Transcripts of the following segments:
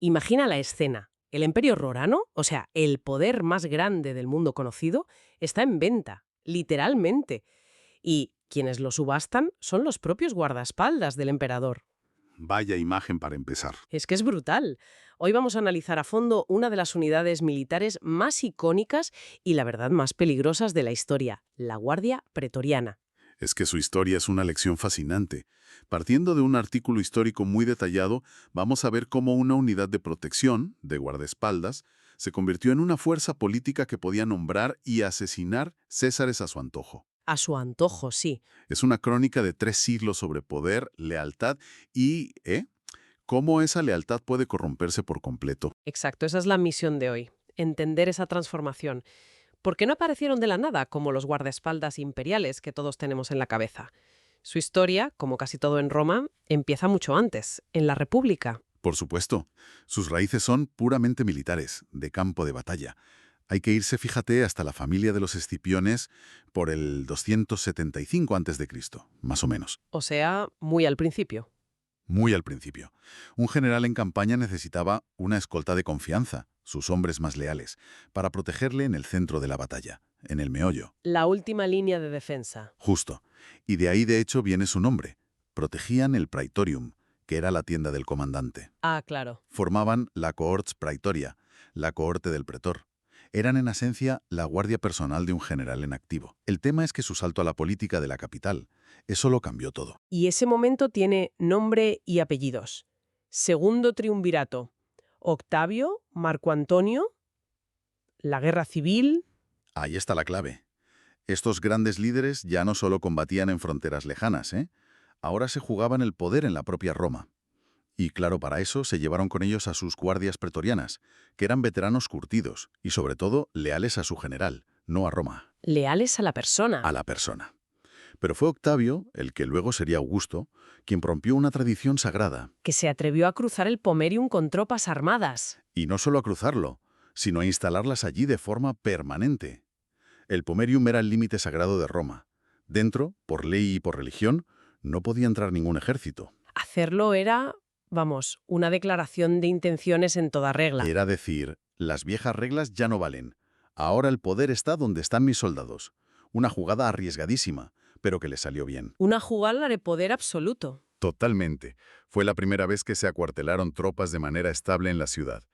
Imagina la escena. El Imperio Romano, o sea, el poder más grande del mundo conocido, está en venta, literalmente. Y quienes lo subastan son los propios guardaespaldas del emperador. Vaya imagen para empezar. Es que es brutal. Hoy vamos a analizar a fondo una de las unidades militares más icónicas y la verdad más peligrosas de la historia, la Guardia Pretoriana. Es que su historia es una lección fascinante. Partiendo de un artículo histórico muy detallado, vamos a ver cómo una unidad de protección, de guardaespaldas, se convirtió en una fuerza política que podía nombrar y asesinar césares a su antojo. A su antojo, sí. Es una crónica de 3 siglos sobre poder, lealtad y, cómo esa lealtad puede corromperse por completo. Exacto, esa es la misión de hoy, entender esa transformación. ¿Por qué no aparecieron de la nada como los guardaespaldas imperiales que todos tenemos en la cabeza? Su historia, como casi todo en Roma, empieza mucho antes, en la República. Por supuesto, sus raíces son puramente militares, de campo de batalla. Hay que irse, fíjate, hasta la familia de los Escipiones por el 275 a.C., más o menos. O sea, muy al principio. Muy al principio. Un general en campaña necesitaba una escolta de confianza, sus hombres más leales, para protegerle en el centro de la batalla, en el meollo. La última línea de defensa. Justo. Y de ahí, de hecho, viene su nombre. Protegían el Praetorium, que era la tienda del comandante. Ah, claro. Formaban la cohorts praetoria, la cohorte del pretor. Eran en esencia la guardia personal de un general en activo. El tema es que su salto a la política de la capital, eso lo cambió todo. Y ese momento tiene nombre y apellidos. Segundo triunvirato. Octavio, Marco Antonio, la guerra civil. Ahí está la clave. Estos grandes líderes ya no solo combatían en fronteras lejanas, ahora se jugaban el poder en la propia Roma. Y claro, para eso se llevaron con ellos a sus guardias pretorianas, que eran veteranos curtidos y sobre todo leales a su general, no a Roma, Leales a la persona. a la persona. Pero fue Octavio, el que luego sería Augusto, quien rompió una tradición sagrada. Que se atrevió a cruzar el Pomerium con tropas armadas. Y no solo a cruzarlo, sino a instalarlas allí de forma permanente. El Pomerium era el límite sagrado de Roma. Dentro, por ley y por religión, no podía entrar ningún ejército. Hacerlo era, vamos, una declaración de intenciones en toda regla. Era decir, las viejas reglas ya no valen. Ahora el poder está donde están mis soldados. Una jugada arriesgadísima, pero que le salió bien. Una jugada de poder absoluto. Totalmente. Fue la primera vez que se acuartelaron tropas de manera estable en la ciudad.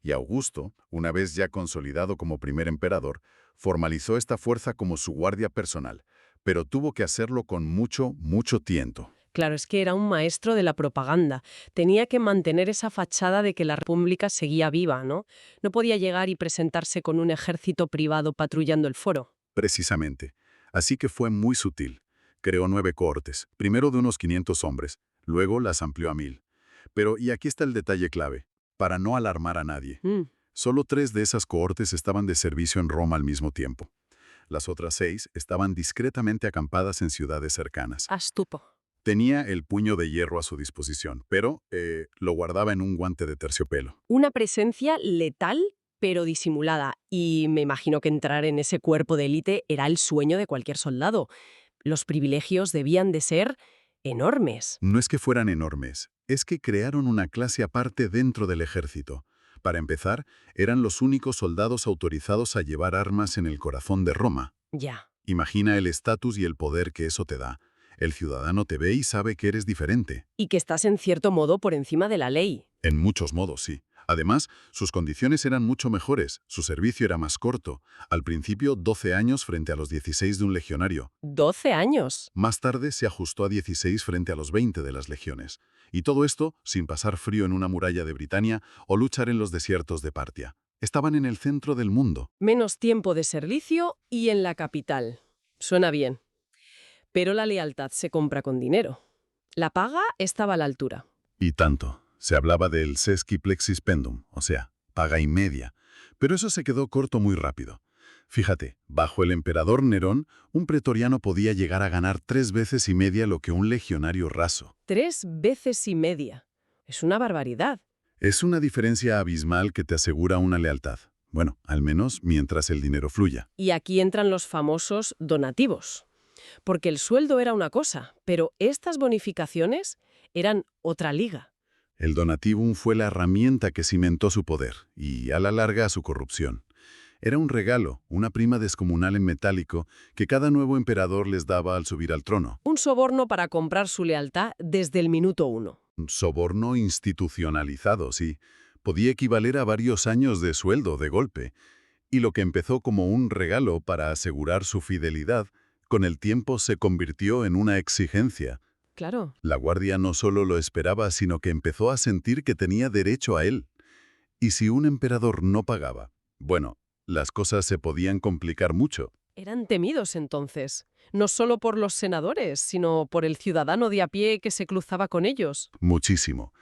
Y Augusto, una vez ya consolidado como primer emperador, formalizó esta fuerza como su guardia personal, pero tuvo que hacerlo con mucho, mucho tiento. Claro, es que era un maestro de la propaganda. Tenía que mantener esa fachada de que la República seguía viva, ¿no? No podía llegar y presentarse con un ejército privado patrullando el foro. Precisamente. Así que fue muy sutil. Creó 9 cohortes, primero de unos 500 hombres, luego las amplió a 1000. Pero, y aquí está el detalle clave, para no alarmar a nadie. Solo 3 de esas cohortes estaban de servicio en Roma al mismo tiempo. Las otras 6 estaban discretamente acampadas en ciudades cercanas. Astupo. Tenía el puño de hierro a su disposición, pero lo guardaba en un guante de terciopelo. Una presencia letal, pero disimulada. Y me imagino que entrar en ese cuerpo de élite era el sueño de cualquier soldado. Los privilegios debían de ser enormes. No es que fueran enormes, es que crearon una clase aparte dentro del ejército. Para empezar, eran los únicos soldados autorizados a llevar armas en el corazón de Roma. Ya. Imagina el estatus y el poder que eso te da. El ciudadano te ve y sabe que eres diferente. Y que estás en cierto modo por encima de la ley. En muchos modos, sí. Además, sus condiciones eran mucho mejores, su servicio era más corto. Al principio, 12 años frente a los 16 de un legionario. 12 años. Más tarde se ajustó a 16 frente a los 20 de las legiones. Y todo esto sin pasar frío en una muralla de Britania o luchar en los desiertos de Partia. Estaban en el centro del mundo. Menos tiempo de servicio y en la capital. Suena bien. Pero la lealtad se compra con dinero. La paga estaba a la altura. Y tanto. Se hablaba del sesqui plexis pendum, o sea, paga y media. Pero eso se quedó corto muy rápido. Fíjate, bajo el emperador Nerón, un pretoriano podía llegar a ganar 3 veces y media lo que un legionario raso. 3 veces y media. Es una barbaridad. Es una diferencia abismal que te asegura una lealtad. Bueno, al menos mientras el dinero fluya. Y aquí entran los famosos donativos. Porque el sueldo era una cosa, pero estas bonificaciones eran otra liga. El donativum fue la herramienta que cimentó su poder y, a la larga, su corrupción. Era un regalo, una prima descomunal en metálico que cada nuevo emperador les daba al subir al trono. Un soborno para comprar su lealtad desde el minuto uno. Un soborno institucionalizado, sí. Podía equivaler a varios años de sueldo de golpe. Y lo que empezó como un regalo para asegurar su fidelidad, con el tiempo se convirtió en una exigencia. Claro. La guardia no solo lo esperaba, sino que empezó a sentir que tenía derecho a él. Y si un emperador no pagaba, bueno, las cosas se podían complicar mucho. Eran temidos entonces, no solo por los senadores, sino por el ciudadano de a pie que se cruzaba con ellos. Muchísimo.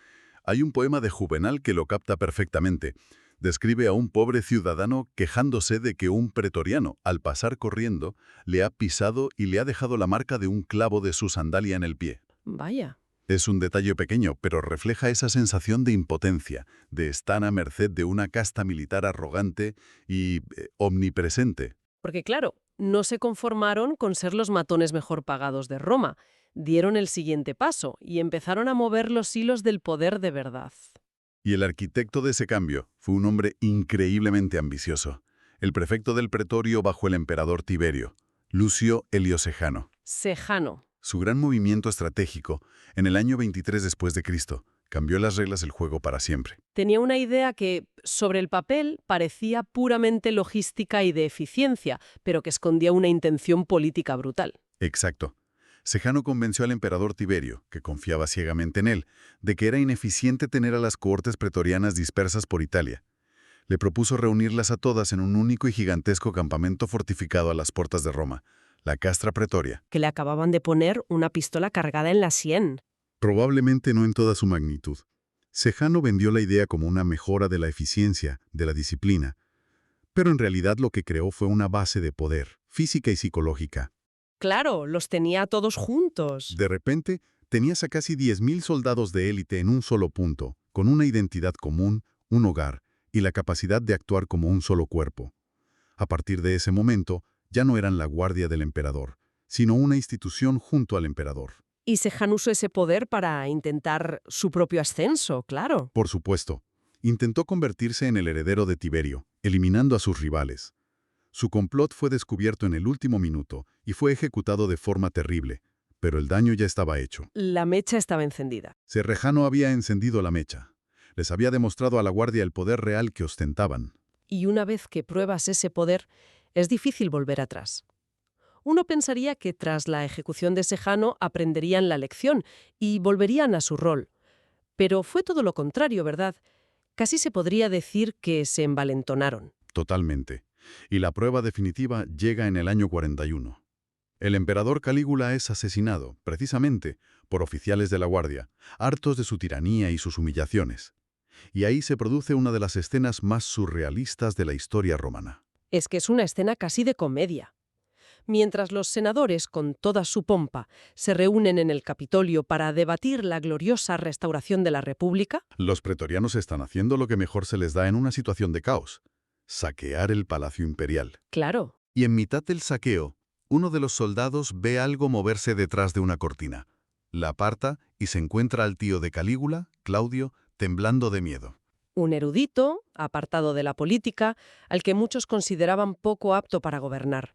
Hay un poema de Juvenal que lo capta perfectamente. Describe a un pobre ciudadano quejándose de que un pretoriano, al pasar corriendo, le ha pisado y le ha dejado la marca de un clavo de su sandalia en el pie. Vaya. Es un detalle pequeño, pero refleja esa sensación de impotencia, de estar a merced de una casta militar arrogante y omnipresente. Porque claro, no se conformaron con ser los matones mejor pagados de Roma. Dieron el siguiente paso y empezaron a mover los hilos del poder de verdad. Y el arquitecto de ese cambio fue un hombre increíblemente ambicioso, el prefecto del pretorio bajo el emperador Tiberio, Lucio Elio Sejano. Sejano. Su gran movimiento estratégico, en el año 23 después de Cristo, cambió las reglas del juego para siempre. Tenía una idea que, sobre el papel, parecía puramente logística y de eficiencia, pero que escondía una intención política brutal. Exacto. Sejano convenció al emperador Tiberio, que confiaba ciegamente en él, de que era ineficiente tener a las cohortes pretorianas dispersas por Italia. Le propuso reunirlas a todas en un único y gigantesco campamento fortificado a las puertas de Roma, la Castra Pretoria. Que le acababan de poner una pistola cargada en la sien. Probablemente no en toda su magnitud. Sejano vendió la idea como una mejora de la eficiencia, de la disciplina, pero en realidad lo que creó fue una base de poder, física y psicológica. Claro, los tenía todos juntos. De repente, tenías a casi 10.000 soldados de élite en un solo punto, con una identidad común, un hogar y la capacidad de actuar como un solo cuerpo. A partir de ese momento, ya no eran la guardia del emperador, sino una institución junto al emperador. Y Sejano usó ese poder para intentar su propio ascenso, claro. Por supuesto, intentó convertirse en el heredero de Tiberio, eliminando a sus rivales. Su complot fue descubierto en el último minuto y fue ejecutado de forma terrible, pero el daño ya estaba hecho. La mecha estaba encendida. Sejano había encendido la mecha. Les había demostrado a la guardia el poder real que ostentaban. Y una vez que pruebas ese poder, es difícil volver atrás. Uno pensaría que tras la ejecución de Sejano aprenderían la lección y volverían a su rol. Pero fue todo lo contrario, ¿verdad? Casi se podría decir que se envalentonaron. Totalmente. Y la prueba definitiva llega en el año 41. El emperador Calígula es asesinado, precisamente, por oficiales de la guardia, hartos de su tiranía y sus humillaciones. Y ahí se produce una de las escenas más surrealistas de la historia romana. Es que es una escena casi de comedia. Mientras los senadores, con toda su pompa, se reúnen en el Capitolio para debatir la gloriosa restauración de la República, los pretorianos están haciendo lo que mejor se les da en una situación de caos: saquear el Palacio Imperial. claro, Y en mitad del saqueo, uno de los soldados ve algo moverse detrás de una cortina. La aparta y se encuentra al tío de Calígula, Claudio, temblando de miedo. un erudito, apartado de la política, al que muchos consideraban poco apto para gobernar.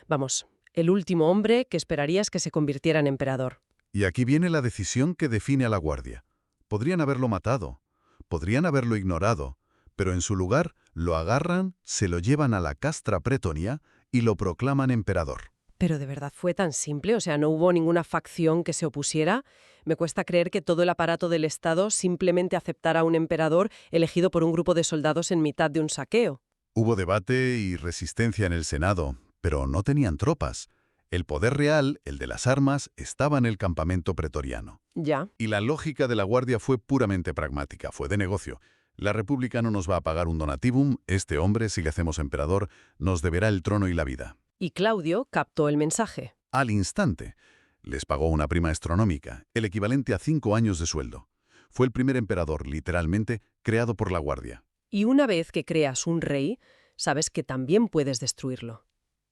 Vamos, el último hombre que esperarías que se convirtiera en emperador. Y aquí viene la decisión que define a la guardia. Podrían haberlo matado, podrían haberlo ignorado, pero en su lugar lo agarran, se lo llevan a la Castra Pretoria y lo proclaman emperador. Pero ¿de verdad fue tan simple? O sea, ¿no hubo ninguna facción que se opusiera? Me cuesta creer que todo el aparato del Estado simplemente aceptara a un emperador elegido por un grupo de soldados en mitad de un saqueo. Hubo debate y resistencia en el Senado, pero no tenían tropas. El poder real, el de las armas, estaba en el campamento pretoriano. Ya. Y la lógica de la guardia fue puramente pragmática, fue de negocio. La República no nos va a pagar un donativum, este hombre, si le hacemos emperador, nos deberá el trono y la vida. Y Claudio captó el mensaje. Al instante, les pagó una prima astronómica, el equivalente a 5 años de sueldo. Fue el primer emperador, literalmente, creado por la guardia. Y una vez que creas un rey, sabes que también puedes destruirlo.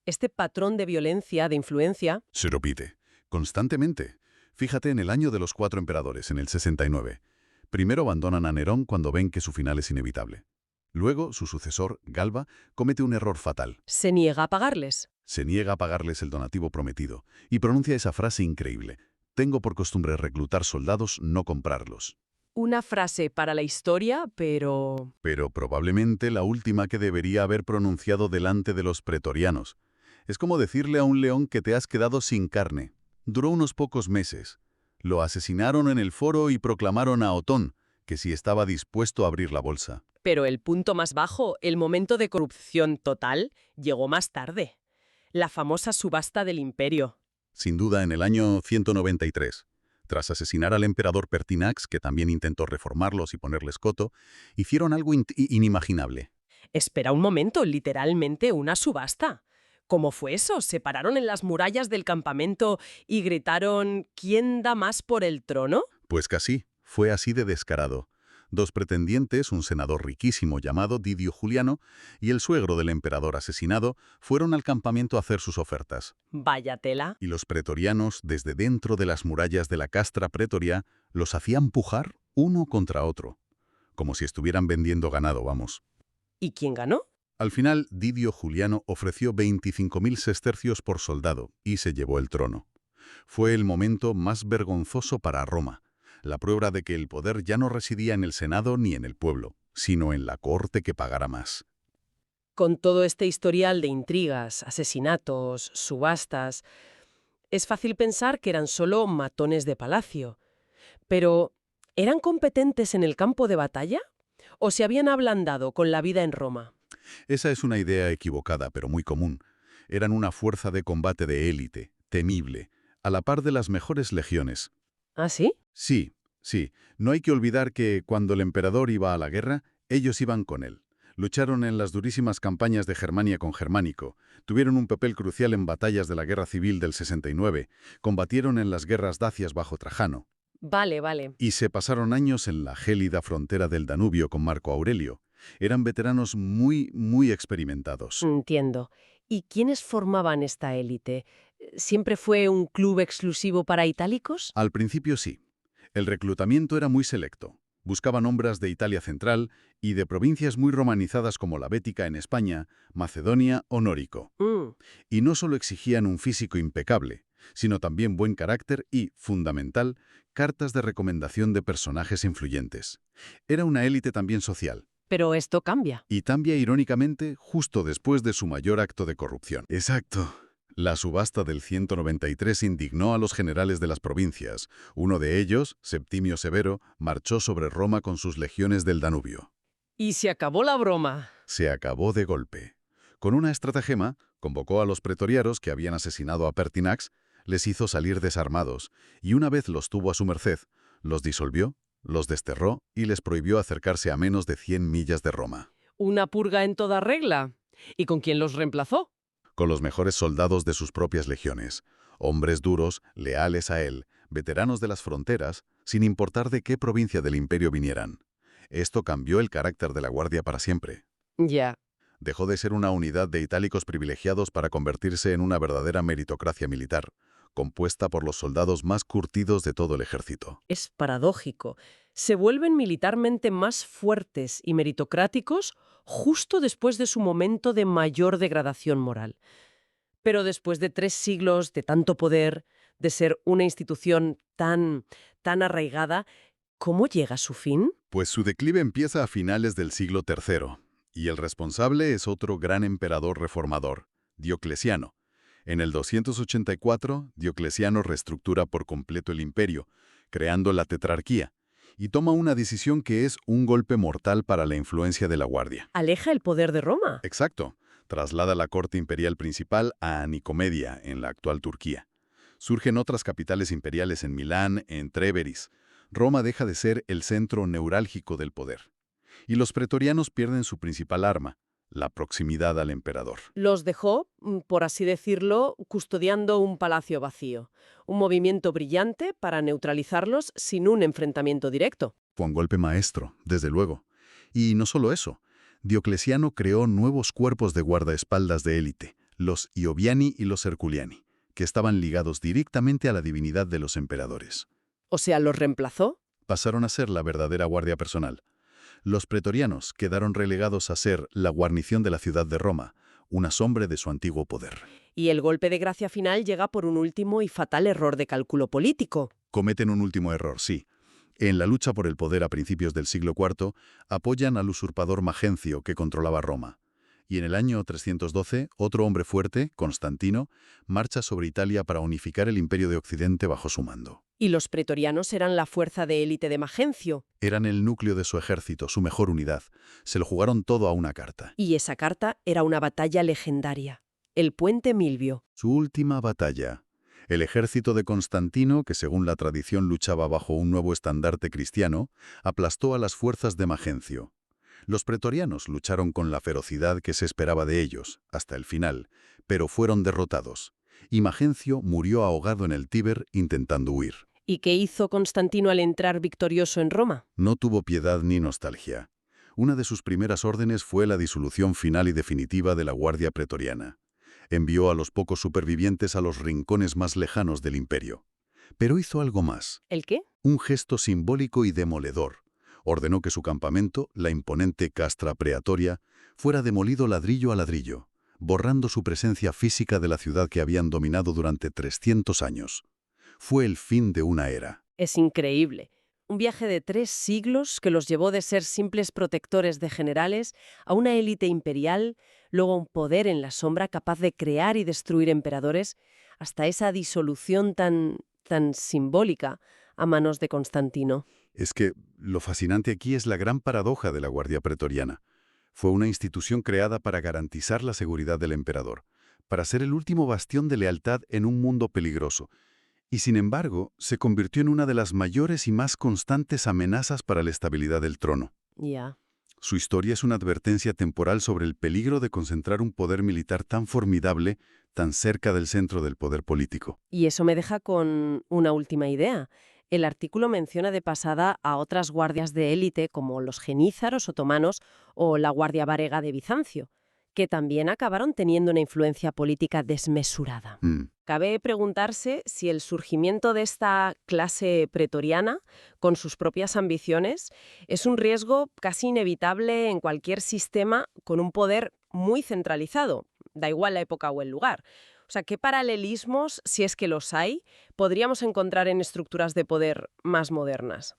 Este patrón de violencia, de influencia, Se repite, constantemente. Fíjate en el año de los 4 emperadores, en el 69. Primero abandonan a Nerón cuando ven que su final es inevitable. Luego, su sucesor, Galba, comete un error fatal. ¿Se niega a pagarles? Se niega a pagarles el donativo prometido y pronuncia esa frase increíble: «Tengo por costumbre reclutar soldados, no comprarlos». Una frase para la historia, pero... Pero probablemente la última que debería haber pronunciado delante de los pretorianos. Es como decirle a un león que te has quedado sin carne. Duró unos pocos meses. Lo asesinaron en el foro y proclamaron a Otón que si estaba dispuesto a abrir la bolsa. Pero el punto más bajo, el momento de corrupción total, llegó más tarde. La famosa subasta del imperio. Sin duda, en el año 193. Tras asesinar al emperador Pertinax, que también intentó reformarlos y ponerles coto, hicieron algo inimaginable. Espera un momento, literalmente una subasta. ¿Cómo fue eso? ¿Se pararon en las murallas del campamento y gritaron «¿Quién da más por el trono?» Pues casi, fue así de descarado. Dos pretendientes, un senador riquísimo llamado Didio Juliano y el suegro del emperador asesinado, fueron al campamento a hacer sus ofertas. Vaya tela. Y los pretorianos, desde dentro de las murallas de la castra pretoria, los hacían pujar uno contra otro. Como si estuvieran vendiendo ganado, vamos. ¿Y quién ganó? Al final, Didio Juliano ofreció 25.000 sestercios por soldado y se llevó el trono. Fue el momento más vergonzoso para Roma, la prueba de que el poder ya no residía en el Senado ni en el pueblo, sino en la corte que pagara más. Con todo este historial de intrigas, asesinatos, subastas, es fácil pensar que eran solo matones de palacio. Pero, ¿eran competentes en el campo de batalla? ¿O se habían ablandado con la vida en Roma? Esa es una idea equivocada, pero muy común. Eran una fuerza de combate de élite, temible, a la par de las mejores legiones. ¿Ah, sí? Sí. No hay que olvidar que cuando el emperador iba a la guerra, ellos iban con él. Lucharon en las durísimas campañas de Germania con Germánico, tuvieron un papel crucial en batallas de la Guerra Civil del 69, combatieron en las guerras dacias bajo Trajano. Vale. Y se pasaron años en la gélida frontera del Danubio con Marco Aurelio. Eran veteranos muy experimentados. Entiendo. ¿Y quiénes formaban esta élite? ¿Siempre fue un club exclusivo para itálicos? Al principio sí. El reclutamiento era muy selecto. Buscaban hombres de Italia Central y de provincias muy romanizadas como la Bética en España, Macedonia o Nórico. Y no solo exigían un físico impecable, sino también buen carácter y, fundamental, cartas de recomendación de personajes influyentes. Era una élite también social. Pero esto cambia. Y cambia irónicamente justo después de su mayor acto de corrupción. Exacto. La subasta del 193 indignó a los generales de las provincias. Uno de ellos, Septimio Severo, marchó sobre Roma con sus legiones del Danubio. Y se acabó la broma. Se acabó de golpe. Con una estratagema, convocó a los pretorianos que habían asesinado a Pertinax, les hizo salir desarmados, y una vez los tuvo a su merced, los disolvió, los desterró y les prohibió acercarse a menos de 100 millas de Roma. Una purga en toda regla. ¿Y con quién los reemplazó? Con los mejores soldados de sus propias legiones, hombres duros, leales a él, veteranos de las fronteras, sin importar de qué provincia del imperio vinieran. Esto cambió el carácter de la guardia para siempre. Ya. Dejó de ser una unidad de itálicos privilegiados para convertirse en una verdadera meritocracia militar, compuesta por los soldados más curtidos de todo el ejército. Es paradójico. Se vuelven militarmente más fuertes y meritocráticos justo después de su momento de mayor degradación moral. Pero después de 3 siglos de tanto poder, de ser una institución tan arraigada, ¿cómo llega a su fin? Pues su declive empieza a finales del siglo III, y el responsable es otro gran emperador reformador, Diocleciano. En el 284, Diocleciano reestructura por completo el imperio, creando la tetrarquía, y toma una decisión que es un golpe mortal para la influencia de la Guardia. Aleja el poder de Roma. Exacto. Traslada la corte imperial principal a Nicomedia, en la actual Turquía. Surgen otras capitales imperiales en Milán, en Tréveris. Roma deja de ser el centro neurálgico del poder. Y los pretorianos pierden su principal arma, la proximidad al emperador. Los dejó, por así decirlo, custodiando un palacio vacío. Un movimiento brillante para neutralizarlos sin un enfrentamiento directo. Fue un golpe maestro, desde luego. Y no solo eso. Diocleciano creó nuevos cuerpos de guardaespaldas de élite, los Ioviani y los Herculiani, que estaban ligados directamente a la divinidad de los emperadores. O sea, ¿los reemplazó? pasaron a ser la verdadera guardia personal. Los pretorianos quedaron relegados a ser la guarnición de la ciudad de Roma, una sombra de su antiguo poder. Y el golpe de gracia final llega por un último y fatal error de cálculo político. Cometen un último error, sí. En la lucha por el poder a principios del siglo IV, apoyan al usurpador Magencio que controlaba Roma. Y en el año 312, otro hombre fuerte, Constantino, marcha sobre Italia para unificar el imperio de Occidente bajo su mando. Y los pretorianos eran la fuerza de élite de Magencio. Eran el núcleo de su ejército, su mejor unidad. Se lo jugaron todo a una carta. Y esa carta era una batalla legendaria. El Puente Milvio. Su última batalla. El ejército de Constantino, que según la tradición luchaba bajo un nuevo estandarte cristiano, aplastó a las fuerzas de Magencio. Los pretorianos lucharon con la ferocidad que se esperaba de ellos, hasta el final, pero fueron derrotados. Y Magencio murió ahogado en el Tíber intentando huir. ¿Y qué hizo Constantino al entrar victorioso en Roma? No tuvo piedad ni nostalgia. Una de sus primeras órdenes fue la disolución final y definitiva de la Guardia Pretoriana. Envió a los pocos supervivientes a los rincones más lejanos del imperio. Pero hizo algo más. ¿El qué? Un gesto simbólico y demoledor. Ordenó que su campamento, la imponente Castra Praetoria, fuera demolido ladrillo a ladrillo, borrando su presencia física de la ciudad que habían dominado durante 300 años. Fue el fin de una era. Es increíble. Un viaje de 3 siglos que los llevó de ser simples protectores de generales a una élite imperial, luego a un poder en la sombra capaz de crear y destruir emperadores, hasta esa disolución tan simbólica a manos de Constantino. Es que lo fascinante aquí es la gran paradoja de la Guardia Pretoriana. Fue una institución creada para garantizar la seguridad del emperador, para ser el último bastión de lealtad en un mundo peligroso. Y sin embargo, se convirtió en una de las mayores y más constantes amenazas para la estabilidad del trono. Ya. Su historia es una advertencia temporal sobre el peligro de concentrar un poder militar tan formidable, tan cerca del centro del poder político. Y eso me deja con una última idea. El artículo menciona de pasada a otras guardias de élite como los genízaros otomanos o la Guardia Varega de Bizancio, que también acabaron teniendo una influencia política desmesurada. Cabe preguntarse si el surgimiento de esta clase pretoriana, con sus propias ambiciones, es un riesgo casi inevitable en cualquier sistema con un poder muy centralizado, da igual la época o el lugar. O sea, ¿qué paralelismos, si es que los hay, podríamos encontrar en estructuras de poder más modernas?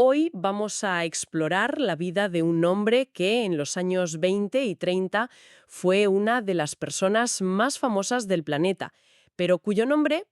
Hoy vamos a explorar la vida de un hombre que en los años 20 y 30 fue una de las personas más famosas del planeta, pero cuyo nombre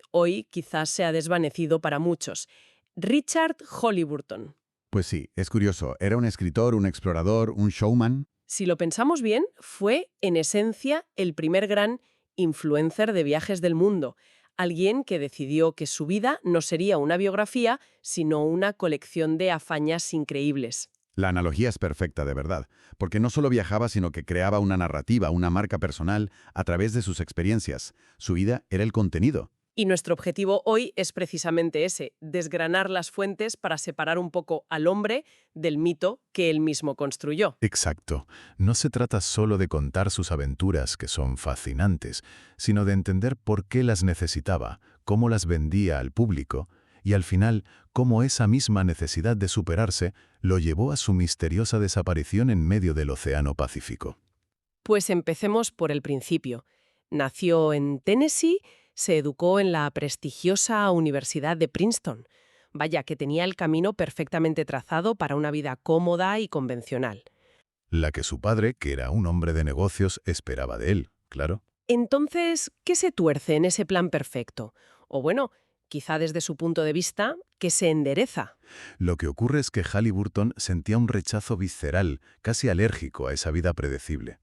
hoy quizás se ha desvanecido para muchos. Richard Hollyburton. Pues sí, es curioso. Era un escritor, un explorador, un showman. Si lo pensamos bien, fue, en esencia, el primer gran influencer de viajes del mundo. Alguien que decidió que su vida no sería una biografía, sino una colección de hazañas increíbles. La analogía es perfecta, de verdad, porque no solo viajaba, sino que creaba una narrativa, una marca personal, a través de sus experiencias. Su vida era el contenido. Y nuestro objetivo hoy es precisamente ese, desgranar las fuentes para separar un poco al hombre del mito que él mismo construyó. Exacto. No se trata solo de contar sus aventuras, que son fascinantes, sino de entender por qué las necesitaba, cómo las vendía al público, y al final, cómo esa misma necesidad de superarse lo llevó a su misteriosa desaparición en medio del Océano Pacífico. Pues empecemos por el principio. Nació en Tennessee, se educó en la prestigiosa Universidad de Princeton. Vaya, que tenía el camino perfectamente trazado para una vida cómoda y convencional. La que su padre, que era un hombre de negocios, esperaba de él, claro. Entonces, ¿qué se tuerce en ese plan perfecto? O bueno, quizá desde su punto de vista, ¿qué se endereza? Lo que ocurre es que Halliburton sentía un rechazo visceral, casi alérgico a esa vida predecible.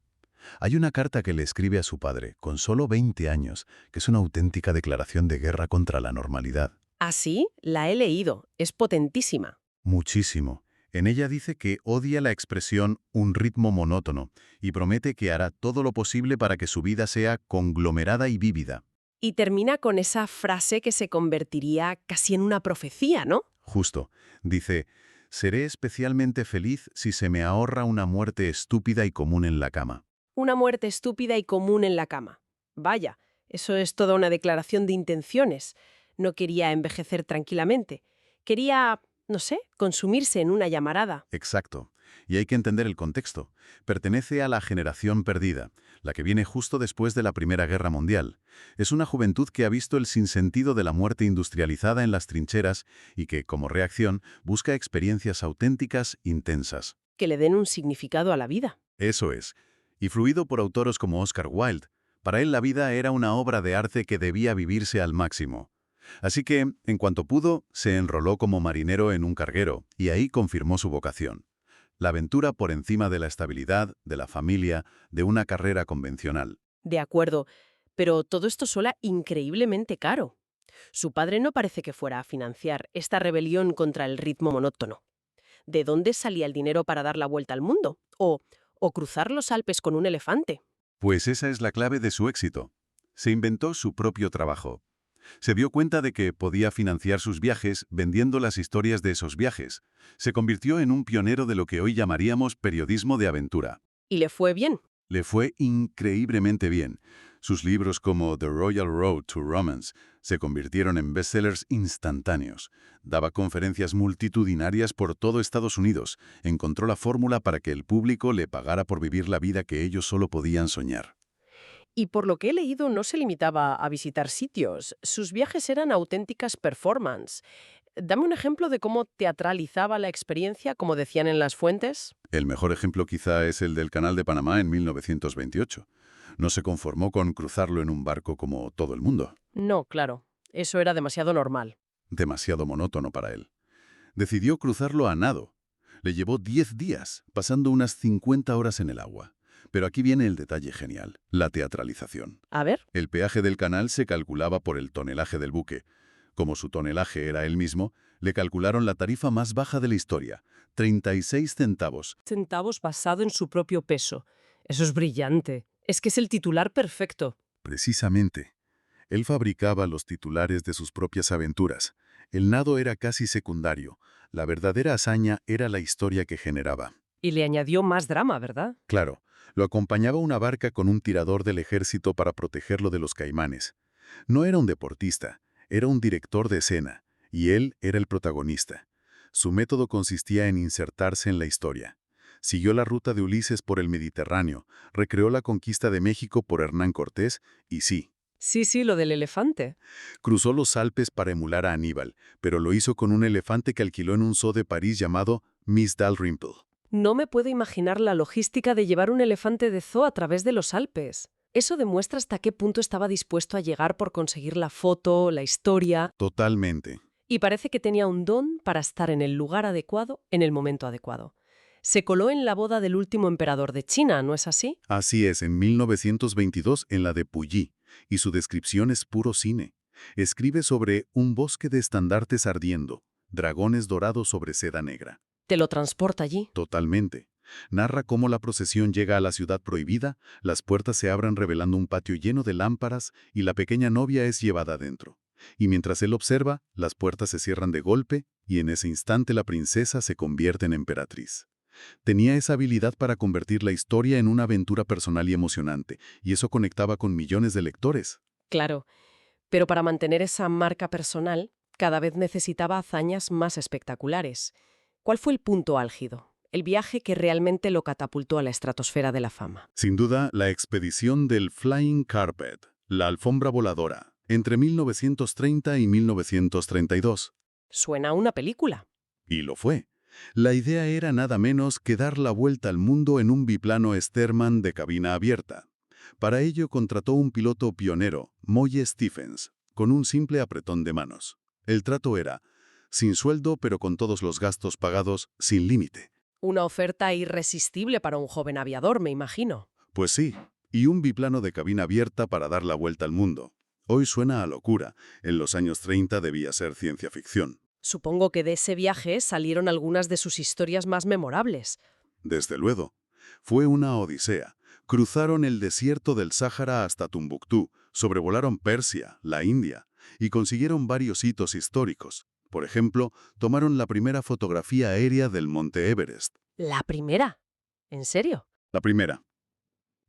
Hay una carta que le escribe a su padre, con solo 20 años, que es una auténtica declaración de guerra contra la normalidad. ¿Ah, sí? La he leído. Es potentísima. Muchísimo. En ella dice que odia la expresión «un ritmo monótono» y promete que hará todo lo posible para que su vida sea conglomerada y vívida. Y termina con esa frase que se convertiría casi en una profecía, ¿no? Justo. Dice, seré especialmente feliz si se me ahorra una muerte estúpida y común en la cama. Una muerte estúpida y común en la cama. Vaya, eso es toda una declaración de intenciones. No quería envejecer tranquilamente. Quería, no sé, consumirse en una llamarada. Exacto. Y hay que entender el contexto. Pertenece a la generación perdida, la que viene justo después de la Primera Guerra Mundial. Es una juventud que ha visto el sinsentido de la muerte industrializada en las trincheras y que, como reacción, busca experiencias auténticas, intensas. Que le den un significado a la vida. Eso es. Y fluido por autores como Oscar Wilde, para él la vida era una obra de arte que debía vivirse al máximo. Así que, en cuanto pudo, se enroló como marinero en un carguero y ahí confirmó su vocación. La aventura por encima de la estabilidad, de la familia, de una carrera convencional. De acuerdo, pero todo esto suena increíblemente caro. Su padre no parece que fuera a financiar esta rebelión contra el ritmo monótono. ¿De dónde salía el dinero para dar la vuelta al mundo? ¿O cruzar los Alpes con un elefante? Pues esa es la clave de su éxito. Se inventó su propio trabajo. Se dio cuenta de que podía financiar sus viajes vendiendo las historias de esos viajes. Se convirtió en un pionero de lo que hoy llamaríamos periodismo de aventura. ¿Y le fue bien? Le fue increíblemente bien. Sus libros como The Royal Road to Romance se convirtieron en bestsellers instantáneos. Daba conferencias multitudinarias por todo Estados Unidos. Encontró la fórmula para que el público le pagara por vivir la vida que ellos solo podían soñar. Y por lo que he leído, no se limitaba a visitar sitios. Sus viajes eran auténticas performance. Dame un ejemplo de cómo teatralizaba la experiencia, como decían en las fuentes. El mejor ejemplo quizá es el del Canal de Panamá en 1928. No se conformó con cruzarlo en un barco como todo el mundo. No, claro. Eso era demasiado normal. Demasiado monótono para él. Decidió cruzarlo a nado. Le llevó 10 días, pasando unas 50 horas en el agua. Pero aquí viene el detalle genial, la teatralización. A ver. El peaje del canal se calculaba por el tonelaje del buque. Como su tonelaje era él mismo, le calcularon la tarifa más baja de la historia, 36 centavos. Centavos basado en su propio peso. Eso es brillante. Es que es el titular perfecto. Precisamente. Él fabricaba los titulares de sus propias aventuras. El nado era casi secundario. La verdadera hazaña era la historia que generaba. Y le añadió más drama, ¿verdad? Claro, lo acompañaba una barca con un tirador del ejército para protegerlo de los caimanes. No era un deportista, era un director de escena, y él era el protagonista. Su método consistía en insertarse en la historia. Siguió la ruta de Ulises por el Mediterráneo, recreó la conquista de México por Hernán Cortés, y sí, Sí, lo del elefante. cruzó los Alpes para emular a Aníbal, pero lo hizo con un elefante que alquiló en un zoo de París llamado Miss Dalrymple. No me puedo imaginar la logística de llevar un elefante de zoo a través de los Alpes. Eso demuestra hasta qué punto estaba dispuesto a llegar por conseguir la foto, la historia. Totalmente. Y parece que tenía un don para estar en el lugar adecuado, en el momento adecuado. Se coló en la boda del último emperador de China, ¿no es así? Así es, en 1922 en la de Puyi, y su descripción es puro cine. Escribe sobre un bosque de estandartes ardiendo, dragones dorados sobre seda negra. Te lo transporta allí. Totalmente. Narra cómo la procesión llega a la ciudad prohibida, las puertas se abren revelando un patio lleno de lámparas y la pequeña novia es llevada adentro. Y mientras él observa, las puertas se cierran de golpe y en ese instante la princesa se convierte en emperatriz. Tenía esa habilidad para convertir la historia en una aventura personal y emocionante, y eso conectaba con millones de lectores. Claro. Pero para mantener esa marca personal, cada vez necesitaba hazañas más espectaculares. ¿Cuál fue el punto álgido? El viaje que realmente lo catapultó a la estratosfera de la fama. Sin duda, la expedición del Flying Carpet, la alfombra voladora, entre 1930 y 1932. Suena a una película. Y lo fue. La idea era nada menos que dar la vuelta al mundo en un biplano Stearman de cabina abierta. Para ello contrató un piloto pionero, Moye Stephens, con un simple apretón de manos. El trato era, sin sueldo pero con todos los gastos pagados, sin límite. Una oferta irresistible para un joven aviador, me imagino. Pues sí, y un biplano de cabina abierta para dar la vuelta al mundo. Hoy suena a locura, en los años 30 debía ser ciencia ficción. Supongo que de ese viaje salieron algunas de sus historias más memorables. Desde luego. Fue una odisea. Cruzaron el desierto del Sáhara hasta Tombuctú, Sobrevolaron Persia, la India, y consiguieron varios hitos históricos. Por ejemplo, tomaron la primera fotografía aérea del Monte Everest. ¿La primera? ¿En serio? La primera.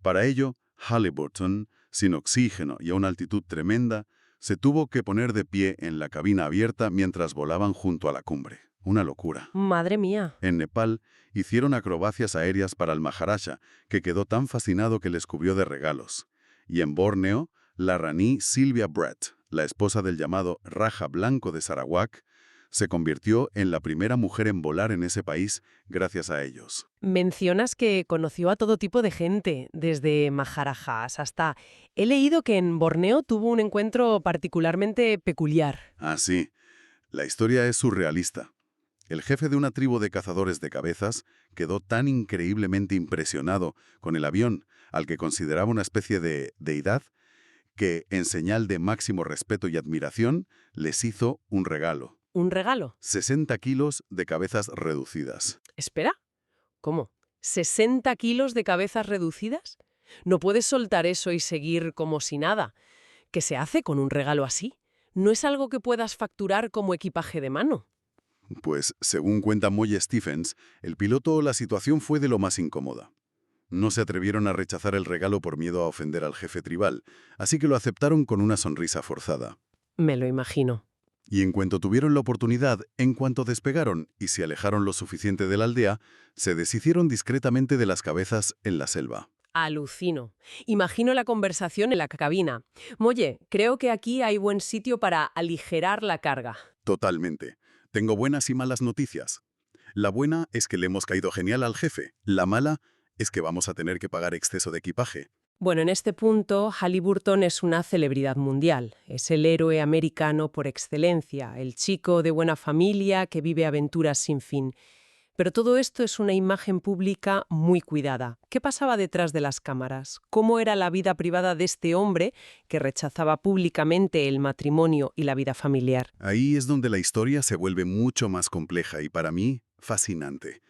Para ello, Halliburton, sin oxígeno y a una altitud tremenda, se tuvo que poner de pie en la cabina abierta mientras volaban junto a la cumbre. Una locura. Madre mía. En Nepal, hicieron acrobacias aéreas para el Maharaja, que quedó tan fascinado que les cubrió de regalos. Y en Borneo, la raní Sylvia Brett, la esposa del llamado Raja Blanco de Sarawak, se convirtió en la primera mujer en volar en ese país gracias a ellos. Mencionas que conoció a todo tipo de gente, desde maharajas hasta... He leído que en Borneo tuvo un encuentro particularmente peculiar. Ah, sí. La historia es surrealista. El jefe de una tribu de cazadores de cabezas quedó tan increíblemente impresionado con el avión, al que consideraba una especie de deidad, que, en señal de máximo respeto y admiración, les hizo un regalo. ¿Un regalo? 60 kilos de cabezas reducidas. Espera. ¿Cómo? ¿60 kilos de cabezas reducidas? No puedes soltar eso y seguir como si nada. ¿Qué se hace con un regalo así? No es algo que puedas facturar como equipaje de mano. Pues, según cuenta Moye Stephens, el piloto la situación fue de lo más incómoda. No se atrevieron a rechazar el regalo por miedo a ofender al jefe tribal, así que lo aceptaron con una sonrisa forzada. Me lo imagino. Y en cuanto tuvieron la oportunidad, en cuanto despegaron y se alejaron lo suficiente de la aldea, se deshicieron discretamente de las cabezas en la selva. Alucino. Imagino la conversación en la cabina. Moye, creo que aquí hay buen sitio para aligerar la carga. Totalmente. Tengo buenas y malas noticias. La buena es que le hemos caído genial al jefe. La mala es que vamos a tener que pagar exceso de equipaje. Bueno, en este punto, Halliburton es una celebridad mundial. Es el héroe americano por excelencia, el chico de buena familia que vive aventuras sin fin. Pero todo esto es una imagen pública muy cuidada. ¿Qué pasaba detrás de las cámaras? ¿Cómo era la vida privada de este hombre que rechazaba públicamente el matrimonio y la vida familiar? Ahí es donde la historia se vuelve mucho más compleja y, para mí, fascinante.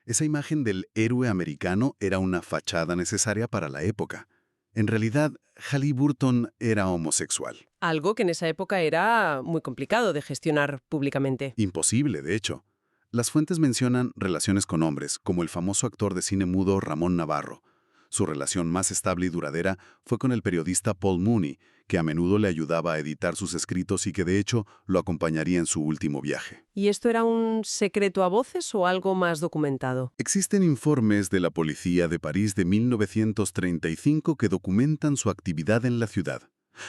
Esa imagen del héroe americano era una fachada necesaria para la época. En realidad, Halliburton era homosexual. Algo que en esa época era muy complicado de gestionar públicamente. Imposible, de hecho. Las fuentes mencionan relaciones con hombres, como el famoso actor de cine mudo Ramón Navarro. Su relación más estable y duradera fue con el periodista Paul Mooney, que a menudo le ayudaba a editar sus escritos y que de hecho lo acompañaría en su último viaje. ¿Y esto era un secreto a voces o algo más documentado? Existen informes de la policía de París de 1935 que documentan su actividad en la ciudad.